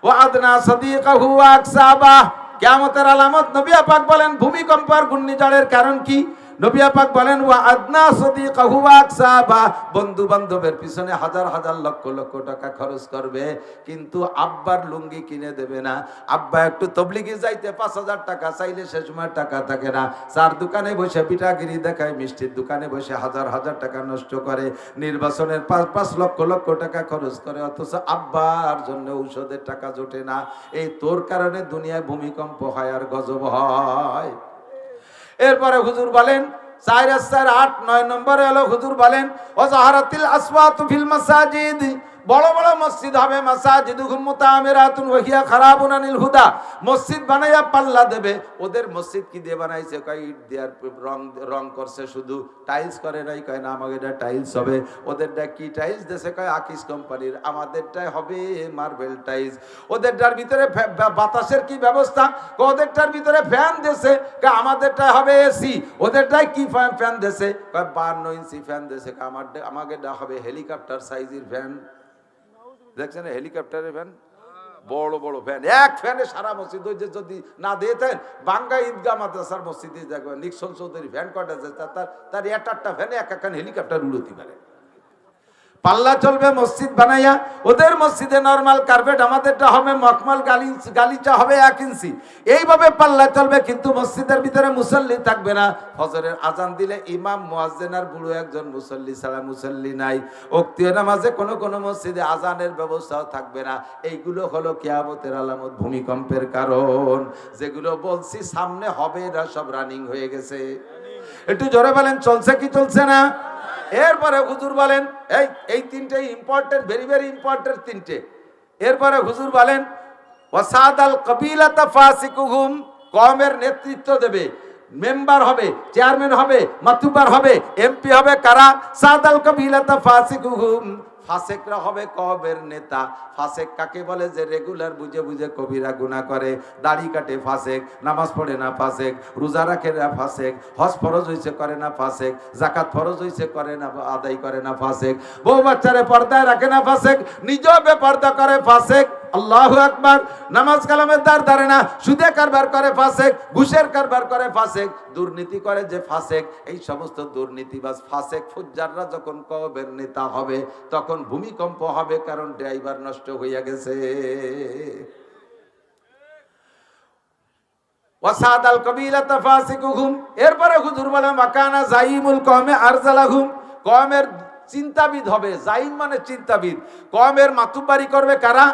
A: ওয়াদনা সাদিকাহু আকসাবা, কিয়ামতের আলামত নবী পাক বলেন ভূমিকম্প আর ঘূর্ণিঝড়ের কারণ কি? নবী পাক বলেন ওয়া আদনা সাদিকাহু আকসাবা, বন্ধু বান্ধবের পিছনে হাজার হাজার লক্ষ লক্ষ টাকা খরচ করবে, কিন্তু আব্বার লুঙ্গি কিনে দেবে না। আব্বা একটু তবলিগে যাইতে 5,000 টাকা চাইলে সে সময় টাকা থাকে না, চার দোকানে বসে পিঠাগিরি দেখায়, মিষ্টির দোকানে বসে হাজার হাজার টাকা নষ্ট করে, নির্বাচনের 5 লক্ষ লক্ষ টাকা খরচ করে, অথচ আব্বার জন্য ঔষধের টাকা জোটে না। এই তোর কারণে দুনিয়ায় ভূমিকম্প হয় আর গজব হয়। এরপরে হুজুর বলেন 4 4 8 9 নম্বরে হলো হুজুর বলেন ওয়াজাহারাতিল আসওয়াতু ফিল মাসাজিদ, বড় বড় মসজিদ হবে, মাসাজিদুহুম মুতাআমিরাতুন ওয়া হিয়া খারাবুন আনিল হুদা, মসজিদ বানাইয়া পাল্লা দেবে। ওদের মসজিদ কি দিয়ে বানাইছে? কয় ইট দিয়ে রং করছে, শুধু টাইলস করে নাই। কয় না আমাদের এটা টাইলস হবে। ওদেরটা কি টাইলস দেশে? কয় আকিস কোম্পানির। আমাদেরটাই হবে মার্বেল টাইলস। ওদেরটার ভিতরে বাতাসের কি ব্যবস্থা? ওদেরটার ভিতরে ফ্যান দেশে। কয় আমাদেরটাই হবে এসি। ওদেরটাই কি ফ্যান দেশে? কয় 52 ইঞ্চি ফ্যান দেশে। আমাদেরটা হবে হেলিকপ্টার সাইজের ফ্যান। দেখছেন হেলিকপ্টারের ফ্যান, বড় বড় ফ্যান, এক ফ্যানে সারা মসজিদ। ওই যে যদি না দিয়েছেন বাঙ্গা ঈদগাহ মাদ্রাসার মসজিদে দেখবেন নিক্সন চৌধুরী ফ্যান কটা তার 8টা ফ্যানে এক একখান হেলিকপ্টার উড়তে পারে। পাল্লা চলবে মসজিদ বানাইয়া। ওদের মসজিদে নরমাল কার্পেট, আমাদেরটা হবে মখমল, গালিচা হবে 1 ইঞ্চি। এইভাবে পাল্লা চলবে, কিন্তু মসজিদের ভিতরে মুসল্লি থাকবে না। ফজরের আজান দিলে ইমাম, মুয়াজ্জিন আর বুড়ো একজন মুসল্লি ছাড়া মুসল্লি নাই। ওক্তীয় নামাজে কোন মসজিদে আজানের ব্যবস্থাও থাকবে না। এইগুলো হলো কিয়ামতের আলামত, ভূমিকম্পের কারণ। যেগুলো বলছি সামনে হবে, এরা সব রানিং হয়ে গেছে। একটু জোরে বলেন চলছে কি চলছে না? এরপরে হুজুর বলেন এই 3টে ইম্পর্টেন্ট, ভেরি ভেরি ইম্পর্টেন্ট 3টে। এরপরে হুজুর বলেন ওয়াসাদাল কবিলাতা ফাসিকুহুম, কওমের নেতৃত্ব দেবে, মেম্বার হবে, চেয়ারম্যান হবে, মাতুব্বার হবে, এমপি হবে কারা? সাদাল কবিলাতা ফাসিকুহুম, ফাসেকরা হবে কওমের নেতা। ফাসেক কাকে বলে? যে রেগুলার বুঝে বুঝে কবিরা গুনাহ করে, দাড়ি কাটে ফাসেক, নামাজ পড়ে না ফাসেক, রোজা রাখে না ফাসেক, হজ ফরজ হইছে করে না ফাসেক, যাকাত ফরজ হইছে করে না, আদায় করে না ফাসেক, বউ বাচ্চারে পর্দায় রাখে না ফাসেক, নিজেও বেপর্দা করে ফাসেক। আল্লাহু আকবার। নামাজ কালামের দ্বার ধরে না, সুদে কারবার করে ফাসেক, ঘুষের কারবার করে ফাসেক, দুর্নীতি করে যে ফাসেক। এই সমস্ত দুর্নীতিবাজ ফাসেক ফুজ্জাররা যখন কওমের নেতা হবে তখন ভূমিকম্প হবে, কারণ ড্রাইভার নষ্ট হইয়া গেছে। ওয়াসাদাল কবিলাতা ফাসিকুহুম। এরপরে হুজুর বলেন ওয়াকানা জাইমুল কওমে আরজালাহুম, কওমের চিন্তাবিদ হবে। জাইম মানে চিন্তাবিদ। কওমের মাতুব্বারি করবে কারা?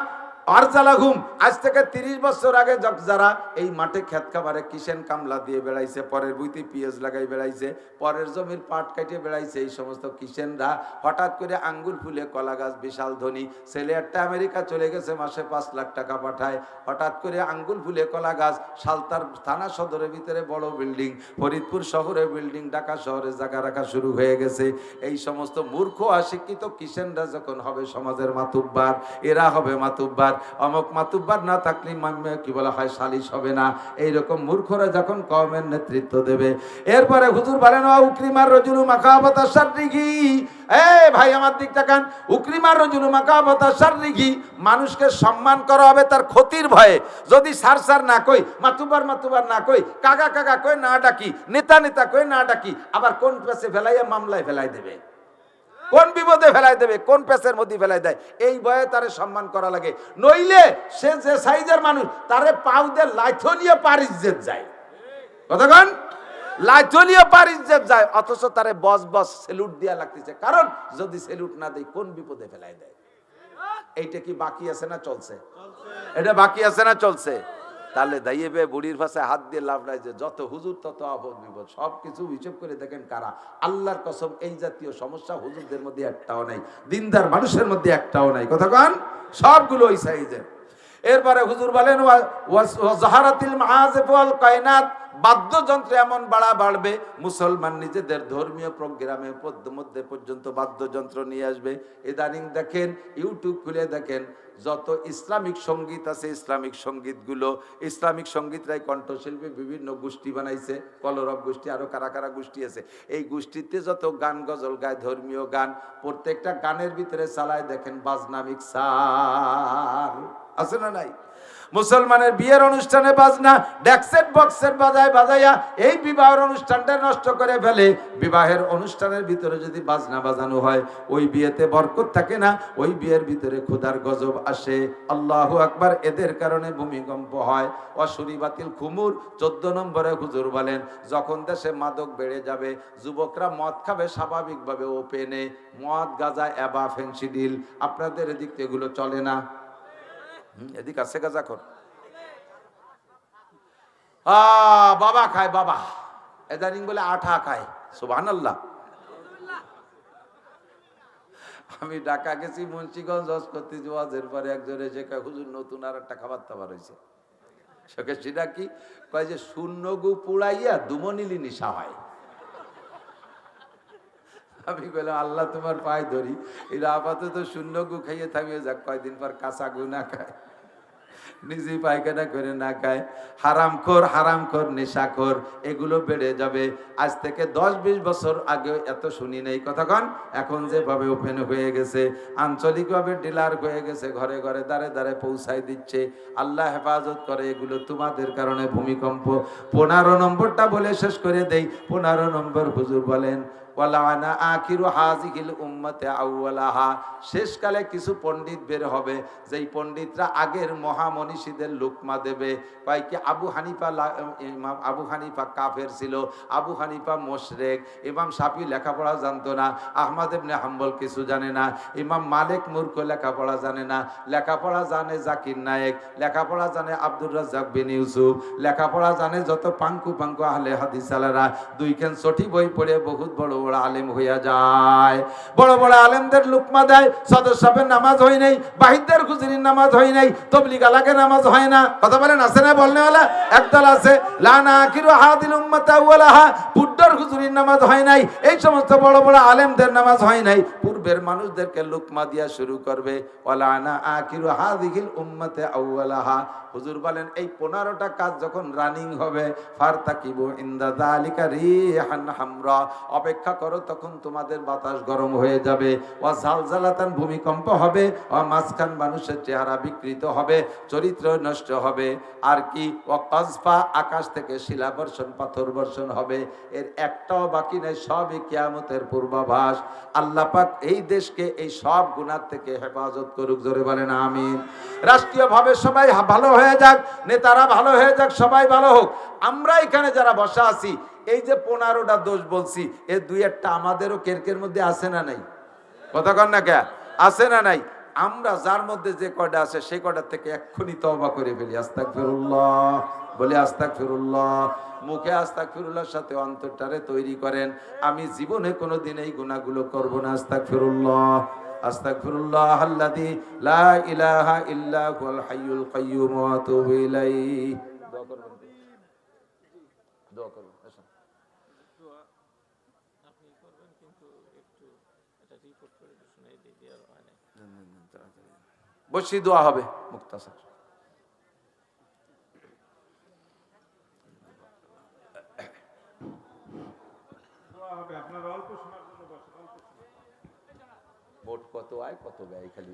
A: আরজালাহুম। আজ থেকে 30 বছর আগে যারা এই মাঠে ক্ষেত খামারে কিষেন কামলা দিয়ে বেড়াইছে, পরের বুইতে পিঁয়াজ লাগাই বেড়াইছে, পরের জমির পাট কাটিয়ে বেড়াইছে, এই সমস্ত কিষেনরা হঠাৎ করে আঙ্গুল ফুলে কলা গাছ, বিশাল ধনী ছেলে একটা আমেরিকা চলে গেছে, মাসে 5 লাখ টাকা পাঠায়। হঠাৎ করে আঙ্গুল ফুলে কলা গাছ, সালতার থানা সদরের ভিতরে বড় বিল্ডিং, ফরিদপুর শহরে বিল্ডিং, ঢাকা শহরে জায়গা রাখা শুরু হয়ে গেছে। এই সমস্ত মূর্খ অশিক্ষিত কিষেনরা যখন হবে সমাজের মাতুব্বার, এরা হবে মাতুব্বার। অমক মাতুব্বার না থাকলে কি বলা হয়, সালিশ হবে না। এইরকম মূর্খরা যখন কওমের নেতৃত্ব দেবে। এরপরে হুজুর বলেন উকরিমার রজুলু মাকাবাতা শাররিহি। ভাই আমার দিক তাকান। উকরিমার রজুলু মাকাবাতা শাররিহি, মানুষকে সম্মান করা হবে তার ক্ষতির ভয়ে। যদি সার না কই, মাতুব্বার না কই, কাকা কাকা কই না ডাকি, নেতা কই না ডাকি, আবার কোন পেছে ফেলাইয়া মামলায় ফেলাই দেবে, কোন বিপদে ফেলাই দেবে, কোন পেছের মধ্যে ফেলাই দেয়, এই ভয়ে তারে সম্মান করা লাগে। নইলে সে যে সাইজের মানুষ, তারে পাউ দিয়ে লাইথলিয়া পারিজ্জেত যায়। কতক্ষণ লাইথলিয়া পারিজ্জেত যায়, অথচ তারে বস সেলুট দিয়া লাগতেছে। কারণ যদি সেলুট না দেয় কোন বিপদে ফেলাই দেয়। এইটা কি বাকি আছে না চলছে? এটা বাকি আছে না চলছে? তাহলে দাইয়েবে বুড়ির ভাষায় হাত দিয়ে লাভ নাই, যে যত হুজুর তত আপদ বিপদ। সব কিছু হিসেব করে দেখেন কারা। আল্লাহর কসম এই জাতীয় সমস্যা হুজুরদের মধ্যে একটাও নাই, দিনদার মানুষের মধ্যে একটাও নাই। কথা কন, সবগুলো ওই সাইজের। এরপরে হুজুর বলেন ওয়াজাহারাতিল মাআজিফ ওয়াল কায়নাত, বাদ্যযন্ত্র এমন বাড়বে, মুসলমান নিজেদের ধর্মীয় প্রোগ্রামের মধ্যে পর্যন্ত বাদ্যযন্ত্র নিয়ে আসবে। ইদানিং দেখেন, ইউটিউব খুলে দেখেন, যত ইসলামিক সঙ্গীত আছে, ইসলামিক সঙ্গীতগুলো, ইসলামিক সঙ্গীতরাই কণ্ঠশিল্পী বিভিন্ন গোষ্ঠী বানাইছে, কলরব গোষ্ঠী, আরো কারা কারা গোষ্ঠী আছে। এই গোষ্ঠীতে যত গান গজল গায়, ধর্মীয় গান, প্রত্যেকটা গানের ভিতরে চালায় দেখেন বাজনা মিক্সার, আছে না নাই? মুসলমানের বিয়ের অনুষ্ঠানে বাজনা ডেক্সেট বক্সের বাজাইয়া এই বিবাহের অনুষ্ঠানটা নষ্ট করে ফেলে। বিবাহের অনুষ্ঠানের ভিতরে যদি বাজনা বাজানো হয়, ওই বিয়েতে বরকত থাকে না, ওই বিয়ের ভিতরে খোদার গজব আসে। আল্লাহু আকবার। এদের কারণে ভূমিকম্প হয়। অসুরি বাতিল খুমুর 14 নম্বরে হুজুর বলেন, যখন দেশে মাদক বেড়ে যাবে, যুবকরা মদ খাবে স্বাভাবিকভাবে ওপেনে, মদ গাঁজা এবা ফেন্সিডিল। আপনাদের এদিক থেকে এগুলো চলে না? এদিক আছে গাঁজা খোর? বাবা খায়, বাবা এদানিং বলে আঠা খায়। সুবহানাল্লাহ। আমি ঢাকা গেছি, মুন্সিগঞ্জ হজ করতে যাওয়ার পরে একজন এসে কয়, হুজুর নতুন আর একটা খাবার দাবার হয়েছে। সেটা কি? কয় যে শূন্য গু পুড়াইয়া দুমনিলি নিশা হয়। আমি বললাম, আল্লাহ তোমার পায়ে ধরি, এরা আপাতত শূন্য গু খাইয়ে থামিয়ে যাক, কয়দিন পর কাঁচা গু না খায়, নিজেই পায়খানা করে না খায়। হারামখোর নেশাখোর, এগুলো বেড়ে যাবে। আজ থেকে 10-20 বছর আগে এত শুনি নেই কথাক্ষণ। এখন যেভাবে ওপেন হয়ে গেছে, আঞ্চলিকভাবে ডিলার হয়ে গেছে, ঘরে ঘরে দাঁড়ে দাঁড়ে পৌঁছায় দিচ্ছে। আল্লাহ হেফাজত করে। এগুলো তোমাদের কারণে ভূমিকম্প। 15 নম্বরটা বলে শেষ করে দেই। 15 নম্বর হুজুর বলেন, শেষকালে কিছু পণ্ডিত বের হবে, যেই পণ্ডিতরা আগের মহামনীষীদের লুকমা দেবে। কয় কি, আবু হানিফা কাফের ছিল, আবু হানিফা মুশরিক, ইমাম শাফি লেখাপড়া জানতো না, আহমদ ইবনে হাম্বল কিছু জানে না, ইমাম মালিক মূর্খ, লেখাপড়া জানে না। লেখাপড়া জানে জাকির নায়েক, লেখাপড়া জানে আব্দুর রাজ্জাক বিন ইউসুফ, লেখাপড়া জানে যত পাঙ্কু আহলে হাদিস আলারা। দুইখান ছটি বই পড়ে বহুত বড় বড় আলেম হইয়া যায়। বড় বড় আলেমদের লুকমা দেয়। সদর সাহেবের নামাজ হয় নাই, বাহিরদের খুজরির নামাজ হয় নাই, তবলিগ আলাকে নামাজ হয় না। কথা বলেন, আছে না? বলনে वाला একদল আছে। লানা আখিরু হাদিল উম্মাত আওয়ালাহা, পুড্ডর খুজরির নামাজ হয় নাই। এই সমস্ত বড় বড় আলেমদের নামাজ হয় নাই। পূর্বের মানুষদেরকে লুকমা দিয়া শুরু করবে। ওয়ালানা আখিরু হাদিল উম্মাত আওয়ালাহা। হুজুর বলেন, এই 15টা কাজ যখন রানিং হবে, ফারতাকিবু ইনদা যালিকা রিহান হামরা, অপেক্ষা করো, তখন তোমাদের বাতাস গরম হয়ে যাবে। ওয়া জালজালাতান, ভূমিকম্প হবে। ওয়া মাসকান, মানুষের চেহারা বিকৃত হবে, চরিত্র নষ্ট হবে। আর কি? ওয়া কাযফা, আকাশ থেকে শিলা বর্ষণ, পাথর বর্ষণ হবে। এর একটাও বাকি নেই, সবই কিয়ামতের পূর্বাভাস। আল্লাহ পাক এই দেশকে এই সব গুনাহ থেকে হেফাজত করুক। জোরে বলেন আমিন। রাষ্ট্রীয়ভাবে সবাই ভালো হয়ে যাক, নেতারা ভালো হয়ে যাক, সবাই ভালো হোক। আমরা এখানে যারা বসা আছি, এই যে 15টা দোষ বলছি, এর 2-1টা আমাদেরও কেরকের মধ্যে আছে না নাই? কথা কন না কে? আছে না নাই? আমরা যার মধ্যে যে কয়টা আছে, সেই কয়টার থেকে এক্ষুনি তওবা করে ফেলি। আস্তাগফিরুল্লাহ বলে, আস্তাগফিরুল্লাহ। মুখে আস্তাগফিরুল্লাহর সাথে অন্তরটারে তৈরি করেন, আমি জীবনে কোনোদিন এই গুনাহগুলো করব না। আস্তাগফিরুল্লাহ, আস্তাগফিরুল্লাহ আল্লাযী লা ইলাহা ইল্লা হুয়াল হাইয়ুল কাইয়্যুম ওয়া আতুবু ইলাইহি। দোয়া করবেন, দোয়া করবেন। আপনি করবেন, কিন্তু একটু এটা রিপোর্ট করে শুনাই দিয়ে আর হয় না। বসি দোয়া হবে মুক্তাসার। দোয়া হবে, আপনারা অল্প শোনার জন্য বসেন, অল্প শোনা। ভোট কত আয় কত ব্যয় খালি